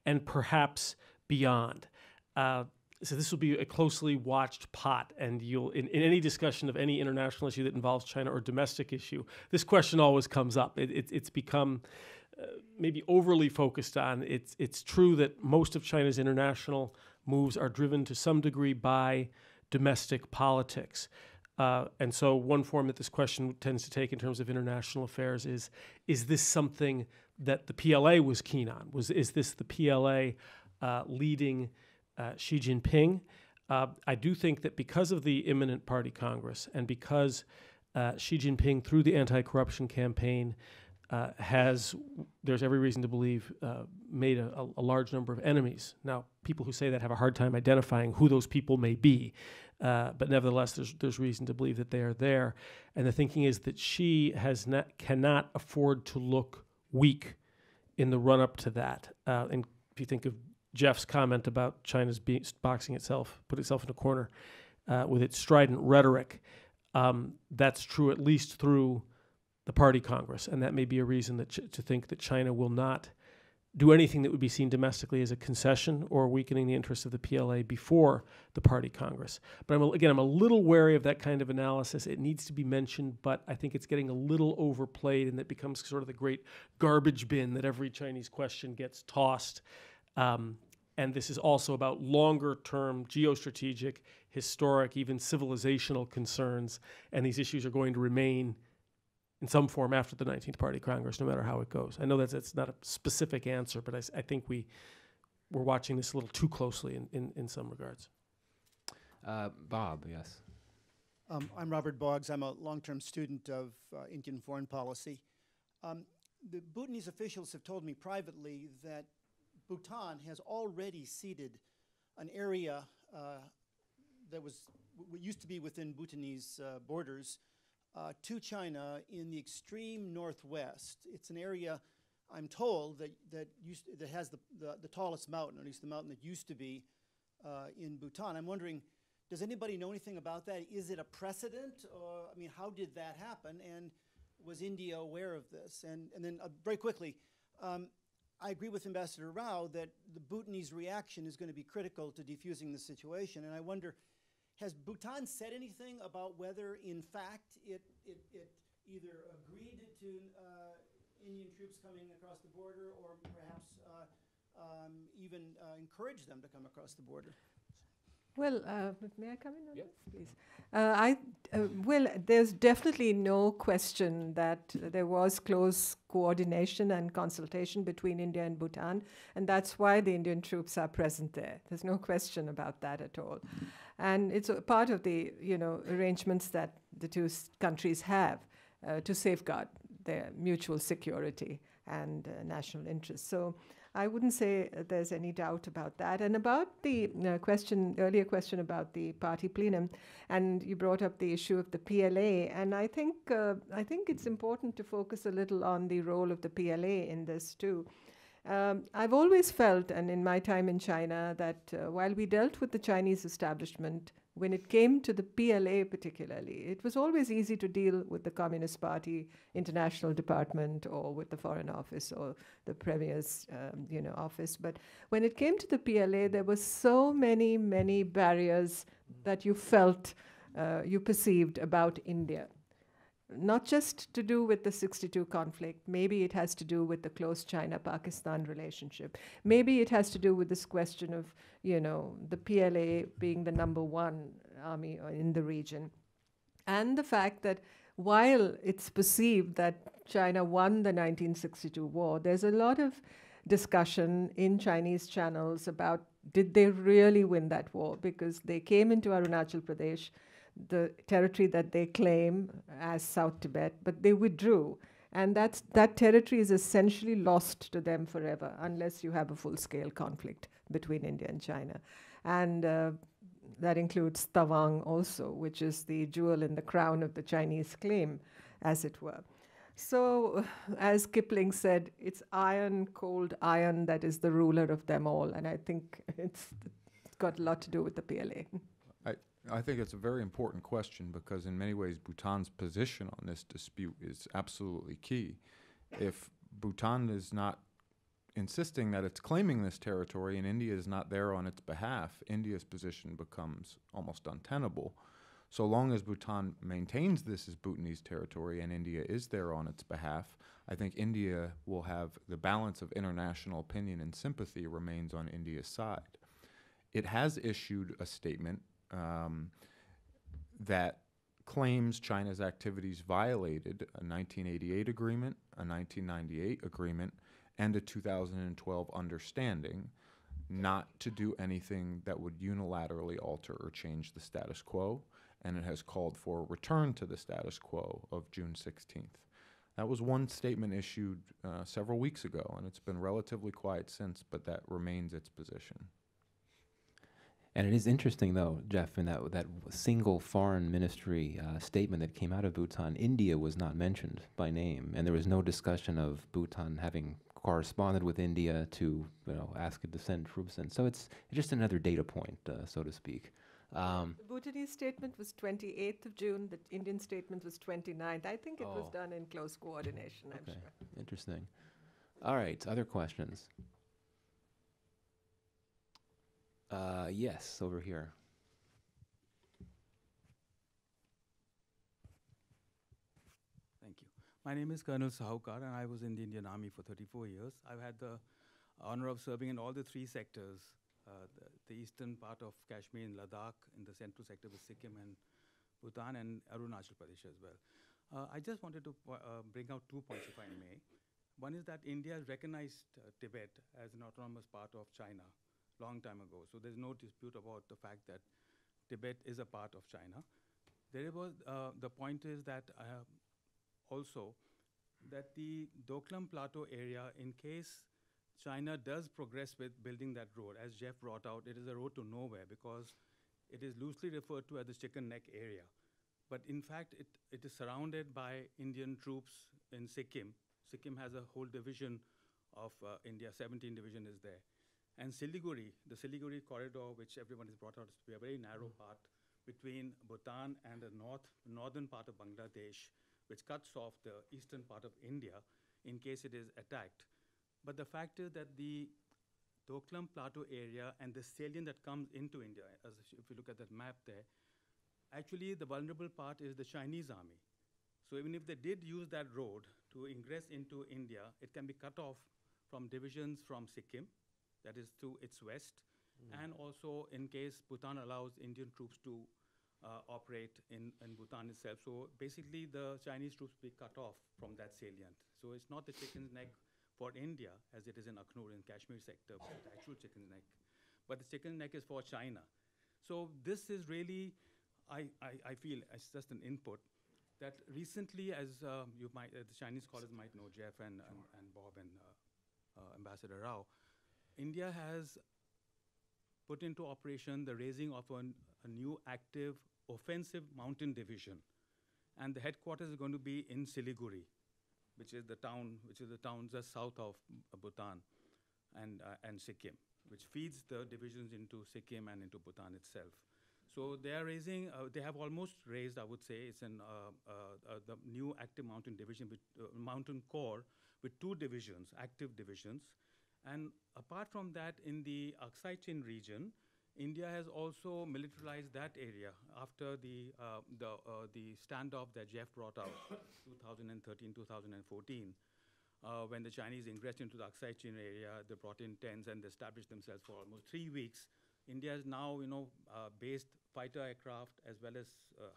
and perhaps beyond. So this will be a closely watched pot, and you'll in any discussion of any international issue that involves China or domestic issue, this question always comes up. It's become maybe overly focused on. It's true that most of China's international moves are driven to some degree by domestic politics. And so one form that this question tends to take in terms of international affairs is this something that the PLA was keen on? Is this the PLA leading Xi Jinping? I do think that because of the imminent party Congress, and because Xi Jinping, through the anti-corruption campaign, there's every reason to believe, made a large number of enemies. Now, people who say that have a hard time identifying who those people may be. But nevertheless, there's reason to believe that they are there. And the thinking is that Xi cannot afford to look weak in the run-up to that. And if you think of Jeff's comment about China's putting itself in a corner with its strident rhetoric, that's true at least through the party Congress. And that may be a reason to think that China will not do anything that would be seen domestically as a concession or weakening the interests of the PLA before the party Congress. But I'm a little wary of that kind of analysis. It needs to be mentioned, but I think it's getting a little overplayed, and it becomes sort of the great garbage bin that every Chinese question gets tossed. And this is also about longer-term geostrategic, historic, even civilizational concerns, and these issues are going to remain in some form after the 19th Party Congress, no matter how it goes. I know that's not a specific answer, but I think we're watching this a little too closely in some regards. Bob, yes. I'm Robert Boggs. I'm a long-term student of Indian foreign policy. The Bhutanese officials have told me privately that Bhutan has already ceded an area that used to be within Bhutanese borders to China in the extreme northwest. It's an area, I'm told, that has the tallest mountain, or at least the mountain that used to be in Bhutan. I'm wondering, does anybody know anything about that? Is it a precedent? Or, I mean, how did that happen? And was India aware of this? And then very quickly, I agree with Ambassador Rao that the Bhutanese reaction is going to be critical to defusing the situation. And I wonder, has Bhutan said anything about whether, in fact, it either agreed to Indian troops coming across the border, or perhaps even encouraged them to come across the border? Well, may I come in on this, please? Well, there's definitely no question that there was close coordination and consultation between India and Bhutan, and that's why the Indian troops are present there. There's no question about that at all. And it's a part of the, arrangements that the two countries have to safeguard their mutual security and national interests. So I wouldn't say there's any doubt about that. And about the earlier question about the party plenum, and you brought up the issue of the PLA, and I think it's important to focus a little on the role of the PLA in this too. I've always felt, and in my time in China, that while we dealt with the Chinese establishment, when it came to the PLA particularly, it was always easy to deal with the Communist Party International Department or with the Foreign Office or the Premier's office. But when it came to the PLA, there were so many barriers that you felt, you perceived about India. Not just to do with the 62 conflict. Maybe it has to do with the close China-Pakistan relationship. Maybe it has to do with this question of, the PLA being the number one army in the region. And the fact that while it's perceived that China won the 1962 war, there's a lot of discussion in Chinese channels about, did they really win that war? Because they came into Arunachal Pradesh, the territory that they claim as South Tibet, but they withdrew. And that territory is essentially lost to them forever, unless you have a full-scale conflict between India and China. And that includes Tawang also, which is the jewel in the crown of the Chinese claim, as it were. So, as Kipling said, it's iron, cold iron, that is the ruler of them all. And I think it's got a lot to do with the PLA. I think it's a very important question, because in many ways Bhutan's position on this dispute is absolutely key. If Bhutan is not insisting that it's claiming this territory and India is not there on its behalf, India's position becomes almost untenable. So long as Bhutan maintains this as Bhutanese territory and India is there on its behalf, I think India will have the balance of international opinion and sympathy remains on India's side. It has issued a statement that claims China's activities violated a 1988 agreement, a 1998 agreement, and a 2012 understanding not to do anything that would unilaterally alter or change the status quo, and it has called for a return to the status quo of June 16th. That was one statement issued several weeks ago, and it's been relatively quiet since, but that remains its position. And it is interesting, though, Jeff, in that single foreign ministry statement that came out of Bhutan, India was not mentioned by name, and there was no discussion of Bhutan having corresponded with India to ask it to send troops in. So it's just another data point, so to speak. The Bhutanese statement was 28th of June. The Indian statement was 29th. I think it was done in close coordination, I'm sure. Interesting. All right, other questions? Yes, over here. Thank you. My name is Colonel Sahukar, and I was in the Indian Army for 34 years. I've had the honor of serving in all the three sectors, the eastern part of Kashmir and Ladakh, in the central sector with Sikkim and Bhutan, and Arunachal Pradesh as well. I just wanted to bring out 2 points, if I may. One is that India has recognized Tibet as an autonomous part of China long time ago. So there's no dispute about the fact that Tibet is a part of China. The point is that also that the Doklam Plateau area, in case China does progress with building that road, as Jeff brought out, it is a road to nowhere because it is loosely referred to as the Chicken Neck area. But in fact, it is surrounded by Indian troops in Sikkim. Sikkim has a whole division of India, 17 division is there. And Siliguri, the Siliguri Corridor, which everyone has brought out, is to be a very narrow part between Bhutan and the northern part of Bangladesh, which cuts off the eastern part of India in case it is attacked. But the fact is that the Doklam Plateau area and the salient that comes into India, if you look at that map there, actually the vulnerable part is the Chinese army. So even if they did use that road to ingress into India, it can be cut off from divisions from Sikkim, that is to its west, and also in case Bhutan allows Indian troops to operate in Bhutan itself. So basically the Chinese troops be cut off from that salient. So it's not the chicken's neck for India as it is in Akhnur in Kashmir sector, but the actual chicken's neck. But the chicken's neck is for China. So this is really, I feel, as just an input, that recently, as you might, the Chinese scholars might know, Jeff and Bob and Ambassador Rao, India has put into operation the raising of a new active offensive mountain division. And the headquarters is going to be in Siliguri, which is the town just south of Bhutan and Sikkim, which feeds the divisions into Sikkim and into Bhutan itself. So they are raising, they have almost raised, I would say, it's in the new active mountain division, with mountain corps with 2 divisions, active divisions. And apart from that, in the Aksai Chin region, India has also militarized that area after the standoff that Jeff brought out, 2013, 2014. When the Chinese ingressed into the Aksai Chin area, they brought in tents and they established themselves for almost 3 weeks. India has now, based fighter aircraft as well as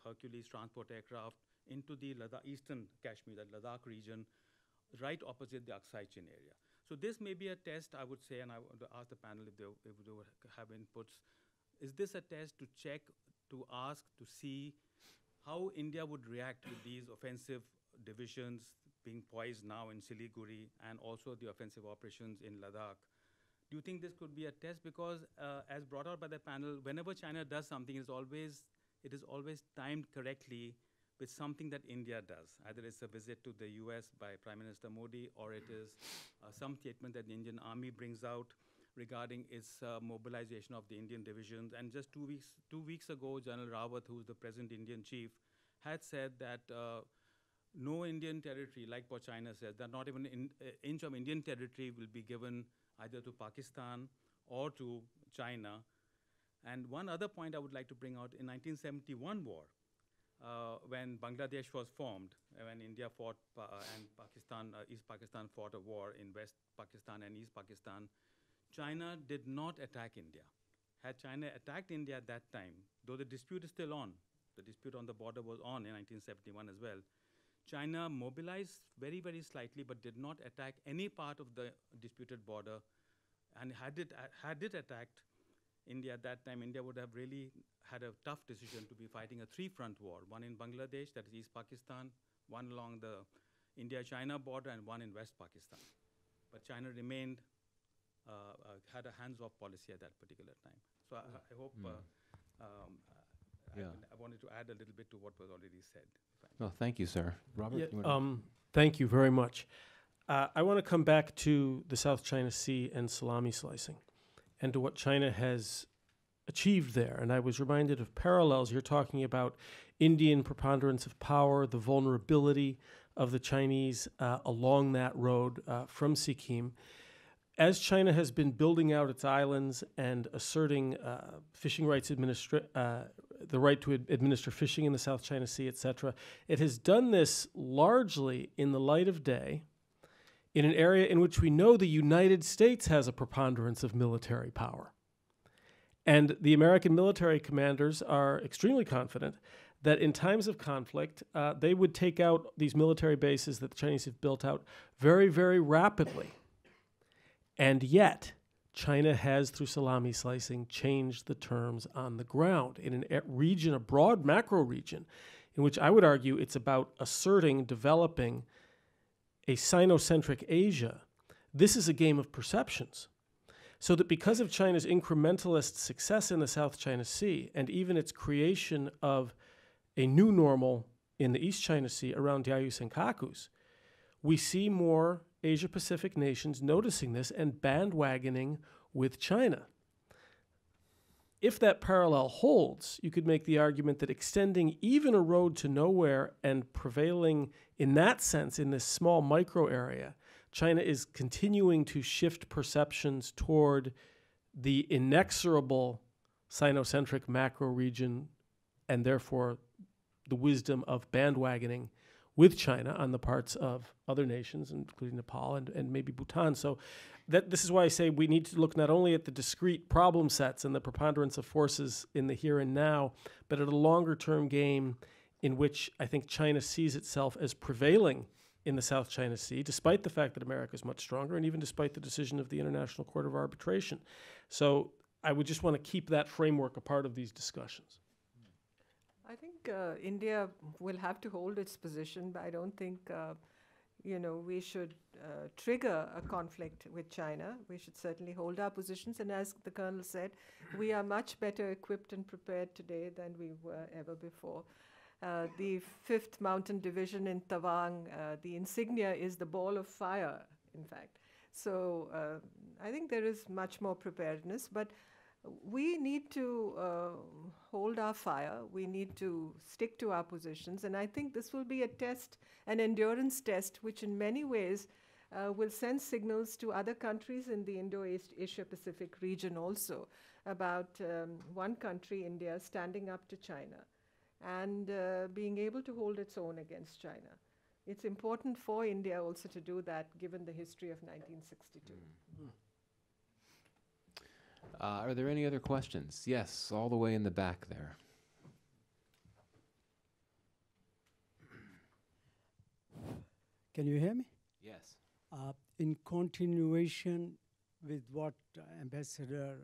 Hercules transport aircraft into the eastern Kashmir, the Ladakh region, right opposite the Aksai Chin area. So this may be a test, I would say, and I want to ask the panel if they would have inputs. Is this a test to check, to ask, to see how India would react with these offensive divisions being poised now in Siliguri and also the offensive operations in Ladakh? Do you think this could be a test? Because as brought out by the panel, whenever China does something, it is always timed correctly with something that India does. Either it's a visit to the US by Prime Minister Modi, or it is some statement that the Indian Army brings out regarding its mobilization of the Indian divisions. And just 2 weeks ago, General Rawat, who's the present Indian chief, had said that no Indian territory, like what China says, that not even an inch of Indian territory will be given either to Pakistan or to China. And one other point I would like to bring out, in 1971 war, when Bangladesh was formed, when India fought and Pakistan, East Pakistan fought a war in West Pakistan and East Pakistan, China did not attack India. Had China attacked India at that time, though the dispute is still on, the dispute on the border was on in 1971 as well, China mobilized very, very slightly, but did not attack any part of the disputed border. And had it attacked India at that time, India would have really had a tough decision to be fighting a 3-front war, one in Bangladesh, that is East Pakistan, one along the India-China border, and one in West Pakistan. But China remained, had a hands-off policy at that particular time. So I hope, I wanted to add a little bit to what was already said. Well, thank you, sir. Robert? Yeah, thank you very much. I want to come back to the South China Sea and salami slicing and to what China has achieved there. And I was reminded of parallels. You're talking about Indian preponderance of power, the vulnerability of the Chinese along that road from Sikkim. As China has been building out its islands and asserting fishing rights, the right to administer fishing in the South China Sea, etc., it has done this largely in the light of day in an area in which we know the United States has a preponderance of military power. And the American military commanders are extremely confident that in times of conflict, they would take out these military bases that the Chinese have built out very, very rapidly. And yet, China has, through salami slicing, changed the terms on the ground in a region, a broad macro region, in which I would argue it's about asserting, developing a Sino-centric Asia. This is a game of perceptions. So that because of China's incrementalist success in the South China Sea and even its creation of a new normal in the East China Sea around Diaoyu Senkakus, we see more Asia-Pacific nations noticing this and bandwagoning with China. If that parallel holds, you could make the argument that extending even a road to nowhere and prevailing in that sense in this small micro area, China is continuing to shift perceptions toward the inexorable Sino-centric macro region and therefore the wisdom of bandwagoning with China on the parts of other nations, including Nepal and maybe Bhutan. So this is why I say we need to look not only at the discrete problem sets and the preponderance of forces in the here and now, but at a longer-term game in which I think China sees itself as prevailing in the South China Sea, despite the fact that America is much stronger and even despite the decision of the International Court of Arbitration. So I would just want to keep that framework a part of these discussions. I think India will have to hold its position, but I don't think we should trigger a conflict with China. We should certainly hold our positions. And as the Colonel said, we are much better equipped and prepared today than we were ever before. The 5th Mountain Division in Tawang, the insignia is the ball of fire, in fact. So I think there is much more preparedness, but we need to hold our fire. We need to stick to our positions. And I think this will be a test, an endurance test, which in many ways will send signals to other countries in the Indo-Asia-Pacific region also about one country, India, standing up to China and being able to hold its own against China. It's important for India also to do that, given the history of 1962. Are there any other questions? Yes, all the way in the back there. Can you hear me? Yes. In continuation with what Ambassador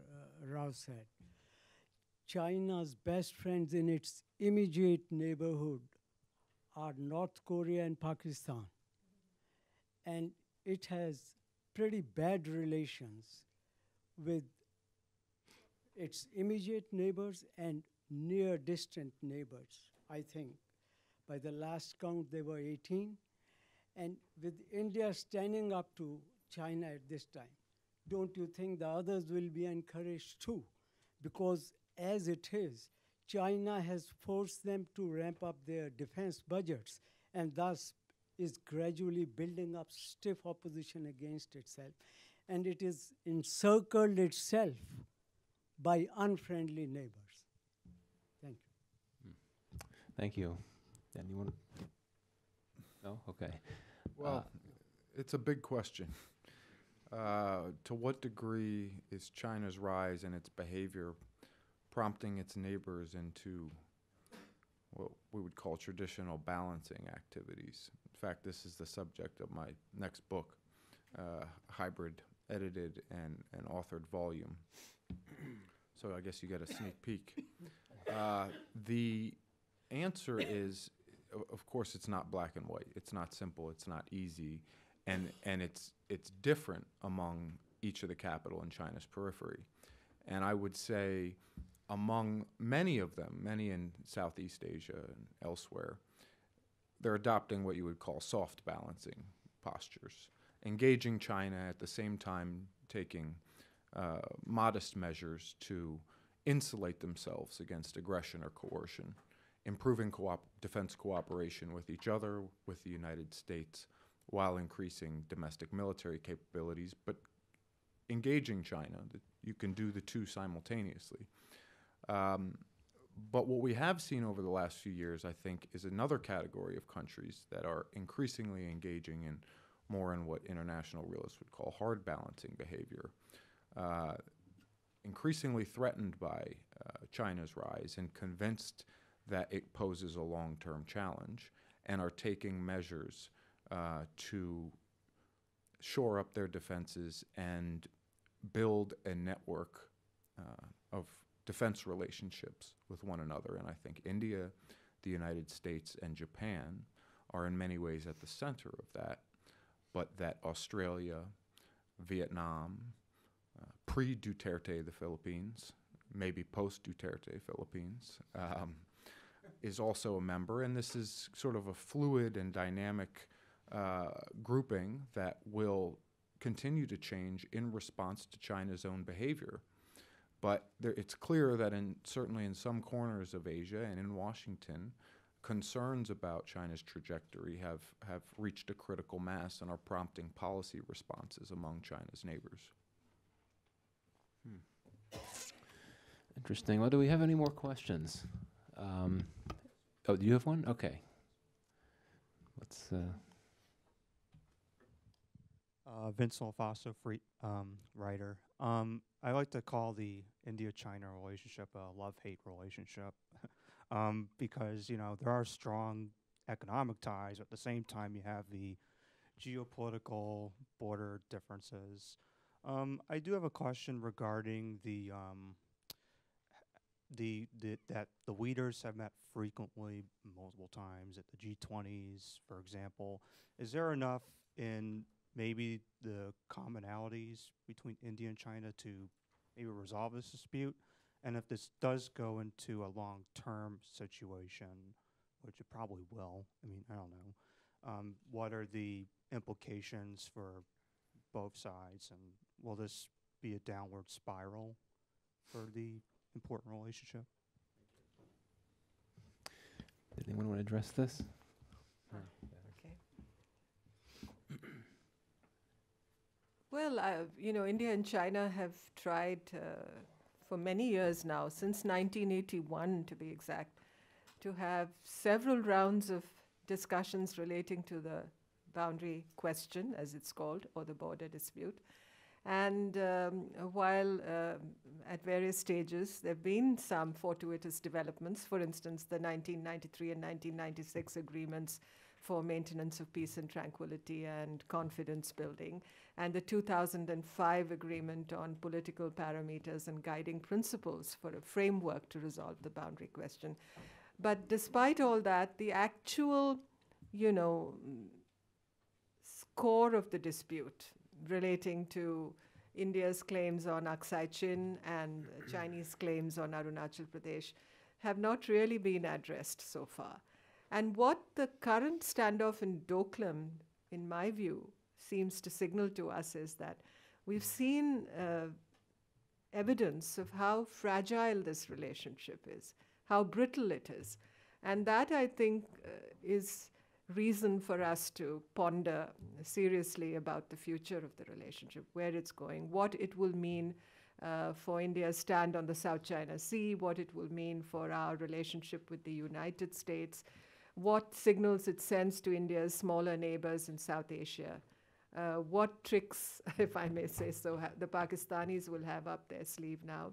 Rao said, China's best friends in its immediate neighborhood are North Korea and Pakistan. And it has pretty bad relations with its immediate neighbors and near distant neighbors. I think by the last count, there were 18. And with India standing up to China at this time, don't you think the others will be encouraged too? Because as it is, China has forced them to ramp up their defense budgets and thus is gradually building up stiff opposition against itself. And it is encircled itself by unfriendly neighbors. Thank you. Thank you. Anyone? No? Okay. Well, it's a big question. To what degree is China's rise and its behavior prompting its neighbors into what we would call traditional balancing activities? In fact, this is the subject of my next book, hybrid edited and authored volume. So I guess you get a sneak peek. The answer is, of course, it's not black and white. It's not simple. It's not easy, and it's different among each of the capital and China's periphery. And I would say, among many of them, many in Southeast Asia and elsewhere, they're adopting what you would call soft balancing postures, engaging China at the same time taking modest measures to insulate themselves against aggression or coercion, improving defense cooperation with each other, with the United States, while increasing domestic military capabilities, but engaging China. You can do the two simultaneously. But what we have seen over the last few years, I think, is another category of countries that are increasingly engaging in more in what international realists would call hard balancing behavior, increasingly threatened by China's rise and convinced that it poses a long-term challenge and are taking measures to shore up their defenses and build a network of defense relationships with one another. And I think India, the United States, and Japan are in many ways at the center of that, but that Australia, Vietnam, pre-Duterte, the Philippines, maybe post-Duterte, Philippines, is also a member. And this is sort of a fluid and dynamic grouping that will continue to change in response to China's own behavior. But it's clear that certainly in some corners of Asia and in Washington, concerns about China's trajectory have reached a critical mass and are prompting policy responses among China's neighbors. Interesting. Well, do we have any more questions? Oh, do you have one? Okay. Let's. Vincent Faso, writer. I like to call the India-China relationship a love-hate relationship because, there are strong economic ties. At the same time, you have the geopolitical border differences. I do have a question regarding that the leaders have met frequently, multiple times at the G20s, for example. Is there enough in maybe the commonalities between India and China to maybe resolve this dispute? And if this does go into a long-term situation, which it probably will, I don't know, what are the implications for both sides? And will this be a downward spiral for the important relationship? Did anyone want to address this? Well, India and China have tried for many years now, since 1981 to be exact, to have several rounds of discussions relating to the boundary question, as it's called, or the border dispute. And while at various stages there have been some fortuitous developments, for instance, the 1993 and 1996 agreements for maintenance of peace and tranquility and confidence building, and the 2005 agreement on political parameters and guiding principles for a framework to resolve the boundary question. But despite all that, the actual, core of the dispute relating to India's claims on Aksai Chin and Chinese claims on Arunachal Pradesh have not really been addressed so far. And what the current standoff in Doklam, in my view, seems to signal to us is that we've seen evidence of how fragile this relationship is, how brittle it is. And that, I think, is reason for us to ponder seriously about the future of the relationship, where it's going, what it will mean for India's stand on the South China Sea, what it will mean for our relationship with the United States, what signals it sends to India's smaller neighbors in South Asia, what tricks, if I may say so, the Pakistanis will have up their sleeve now.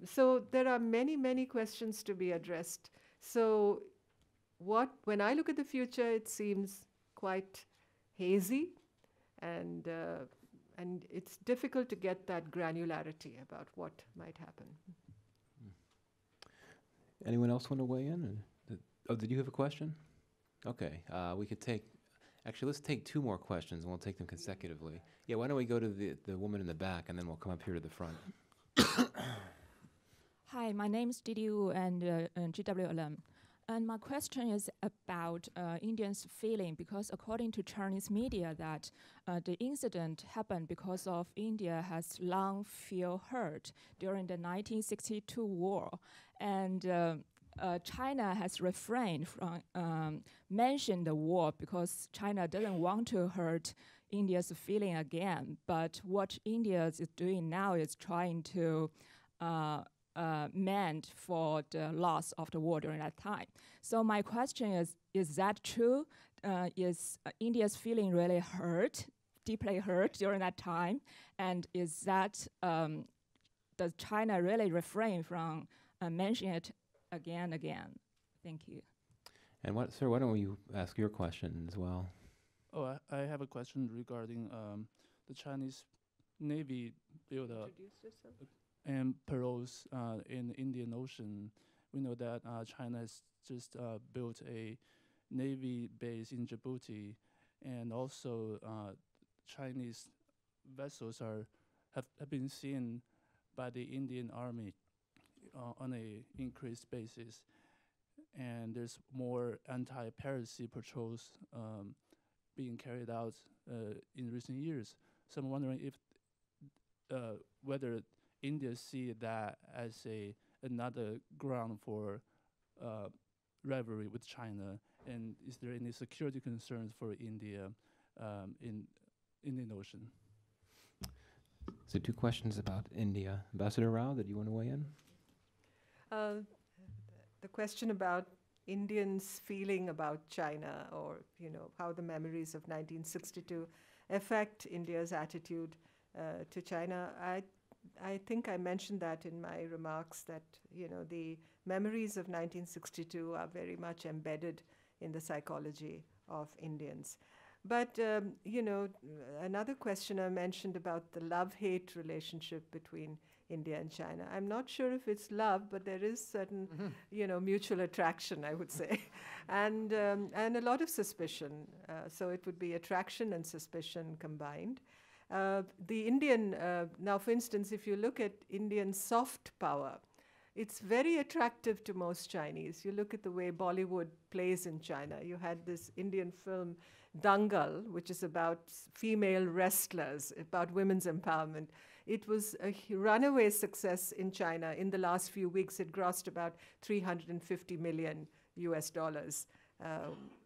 So there are many, many questions to be addressed. So when I look at the future, it seems quite hazy, and it's difficult to get that granularity about what might happen. Anyone else want to weigh in? Did you have a question? Okay, we could let's take two more questions and we'll take them consecutively. Yeah, why don't we go to the woman in the back and then we'll come up here to the front. Hi, my name is Didi Wu and GW alum. And my question is about Indians' feeling, because according to Chinese media, that the incident happened because of India has long feel hurt during the 1962 war, and China has refrained from mentioning the war because China doesn't want to hurt India's feeling again. But what India is doing now is trying to mend for the loss of the war during that time. So my question is that true? Is India's feeling really hurt, deeply hurt during that time? And is that, does China really refrain from mentioning it again and again? Thank you. And sir, why don't you ask your question as well? Oh, I have a question regarding the Chinese Navy buildup and patrols in the Indian Ocean. We know that China has just built a Navy base in Djibouti, and also Chinese vessels have been seen by the Indian Army on a increased basis, and there's more anti-piracy patrols being carried out in recent years. So I'm wondering if whether India see that as another ground for rivalry with China, and is there any security concerns for India in Indian Ocean? So 2 questions about India. Ambassador Rao, did you want to weigh in? The question about Indians' feeling about China, or how the memories of 1962 affect India's attitude to China. I think I mentioned that in my remarks, that the memories of 1962 are very much embedded in the psychology of Indians. But another questioner mentioned about the love-hate relationship between India and China. I'm not sure if it's love, but there is certain, mutual attraction, I would say, and a lot of suspicion. So it would be attraction and suspicion combined. The Indian, now for instance, if you look at Indian soft power, it's very attractive to most Chinese. You look at the way Bollywood plays in China. You had this Indian film, Dangal, which is about female wrestlers, about women's empowerment. It was a runaway success in China. In the last few weeks, it grossed about $350 million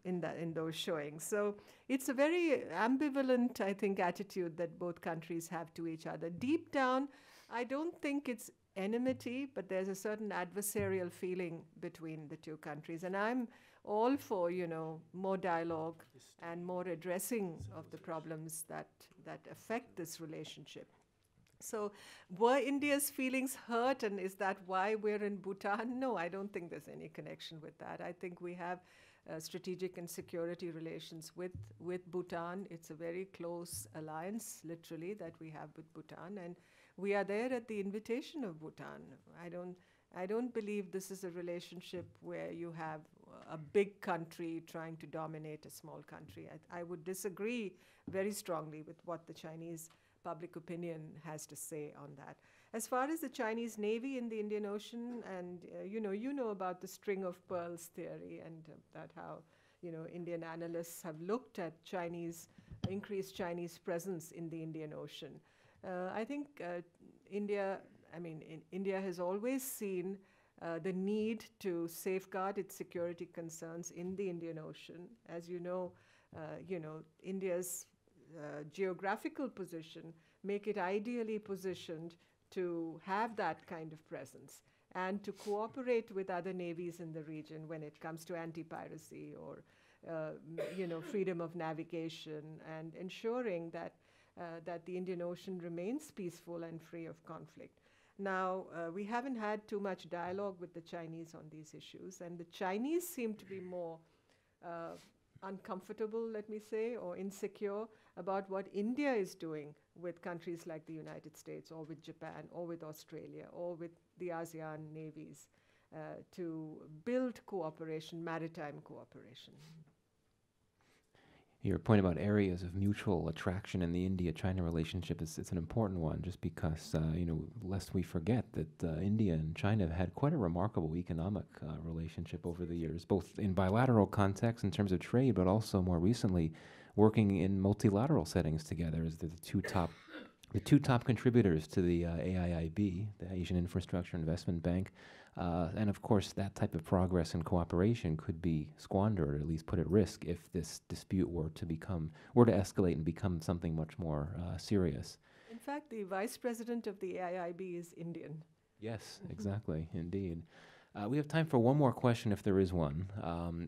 in those showings. So it's a very ambivalent, I think, attitude that both countries have to each other. Deep down, I don't think it's enmity, but there's a certain adversarial feeling between the 2 countries. And I'm all for, more dialogue and more addressing of the problems that affect this relationship. So were India's feelings hurt, and is that why we're in Bhutan? No, I don't think there's any connection with that. I think we have strategic and security relations with Bhutan. It's a very close alliance, literally, that we have with Bhutan, and we are there at the invitation of Bhutan. I don't believe this is a relationship where you have a big country trying to dominate a small country. I would disagree very strongly with what the Chinese public opinion has to say on that. As far as the Chinese Navy in the Indian Ocean, and you know about the string of pearls theory, and that how Indian analysts have looked at increased Chinese presence in the Indian Ocean. I think India has always seen the need to safeguard its security concerns in the Indian Ocean. As you know, India's geographical position make it ideally positioned to have that kind of presence and to cooperate with other navies in the region when it comes to anti-piracy or freedom of navigation, and ensuring that the Indian Ocean remains peaceful and free of conflict. Now, we haven't had too much dialogue with the Chinese on these issues, and the Chinese seem to be more uncomfortable, let me say, or insecure about what India is doing with countries like the United States, or with Japan, or with Australia, or with the ASEAN navies to build cooperation, maritime cooperation. Your point about areas of mutual attraction in the India-China relationship it's an important one, just because, lest we forget that India and China have had quite a remarkable economic relationship over the years, both in bilateral context in terms of trade, but also more recently working in multilateral settings together as the two top contributors to the AIIB, the Asian Infrastructure Investment Bank. And of course, that type of progress and cooperation could be squandered, or at least put at risk, if this dispute were to escalate and become something much more serious. In fact, the vice president of the AIIB is Indian. Yes, exactly, indeed. We have time for one more question, if there is one.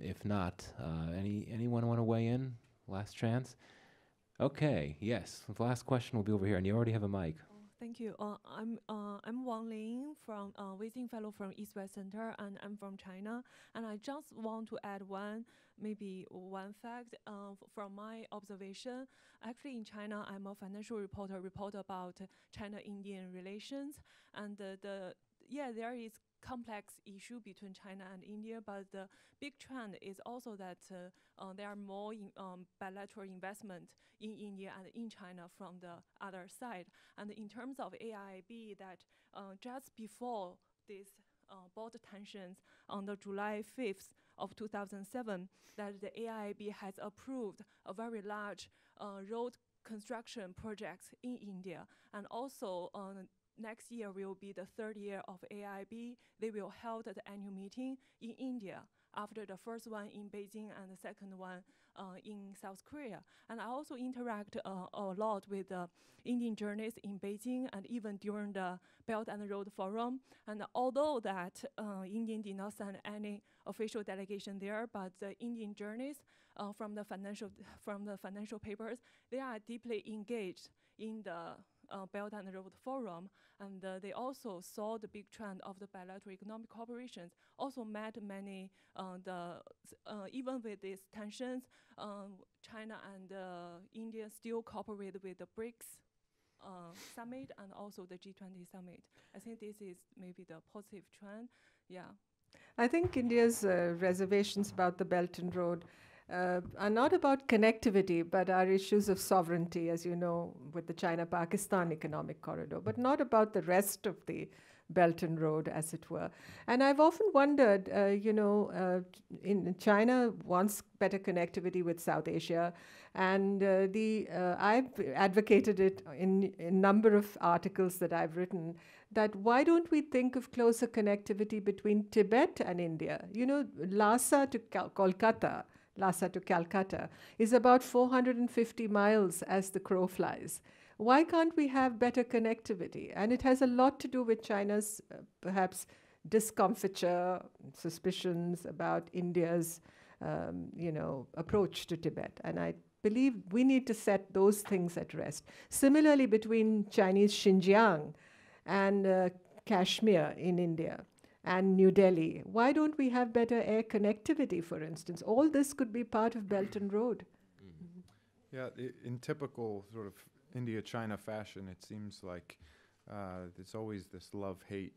If not, anyone want to weigh in? Last chance. Okay. Yes. The last question will be over here, and you already have a mic. Thank you. I'm Wang Ling from visiting fellow from East West Center, and I'm from China. And I just want to add one fact from my observation. Actually, in China, I'm a financial reporter, report about China-Indian relations, and there is complex issue between China and India, but the big trend is also that there are more bilateral investment in India and in China from the other side. And in terms of AIIB, that just before this border tensions on the July 5th of 2007, that the AIIB has approved a very large road construction projects in India, and also next year will be the third year of AIIB. They will hold the annual meeting in India after the first one in Beijing and the second one in South Korea. And I also interact a lot with Indian journalists in Beijing and even during the Belt and Road Forum. And although that India did not send any official delegation there, but the Indian journalists from the financial papers, they are deeply engaged in the Belt and Road Forum, and they also saw the big trend of the bilateral economic cooperations, also met many, even with these tensions, China and India still cooperate with the BRICS summit and also the G20 summit. I think this is maybe the positive trend, yeah. I think India's reservations about the Belt and Road are not about connectivity, but are issues of sovereignty, as you know, with the China-Pakistan economic corridor, but not about the rest of the Belt and Road, as it were. And I've often wondered, in China wants better connectivity with South Asia, and I've advocated it in a number of articles that I've written, that why don't we think of closer connectivity between Tibet and India? You know, Lhasa to Calcutta is about 450 miles as the crow flies. Why can't we have better connectivity? And it has a lot to do with China's perhaps discomfiture, suspicions about India's approach to Tibet. And I believe we need to set those things at rest. Similarly, between Chinese Xinjiang and Kashmir in India and New Delhi, why don't we have better air connectivity, for instance? All this could be part of Belt and Road. Mm-hmm. Yeah, in typical sort of India-China fashion, it seems like there's always this love-hate.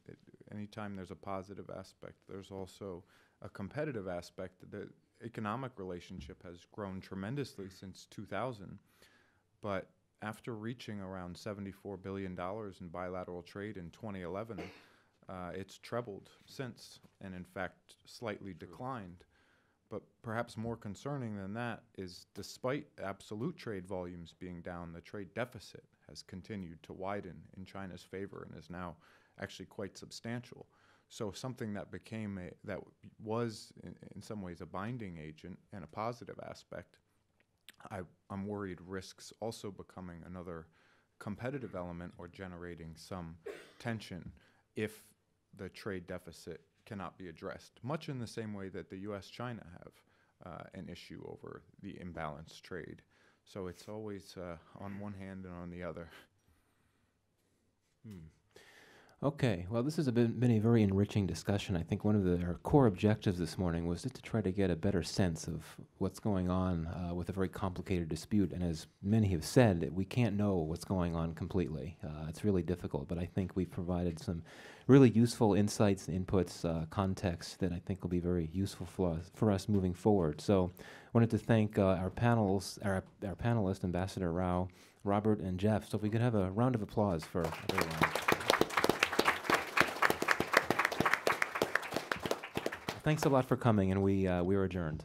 Anytime there's a positive aspect, there's also a competitive aspect. The economic relationship has grown tremendously since 2000, but after reaching around $74 billion in bilateral trade in 2011, it's trebled since, and in fact slightly declined. But perhaps more concerning than that is, despite absolute trade volumes being down, the trade deficit has continued to widen in China's favor and is now actually quite substantial. So something that was in some ways a binding agent and a positive aspect, I'm worried risks also becoming another competitive element or generating some tension if the trade deficit cannot be addressed, much in the same way that the US-China have an issue over the imbalanced trade. So it's always on one hand and on the other. Okay, well, this has been a very enriching discussion. I think one of our core objectives this morning was just to try to get a better sense of what's going on with a very complicated dispute. And as many have said, we can't know what's going on completely. It's really difficult, but I think we've provided some really useful insights, inputs, context that I think will be very useful for us moving forward. So I wanted to thank our panelists, Ambassador Rao, Robert, and Jeff. So if we could have a round of applause for everyone. Thanks a lot for coming, and we are adjourned.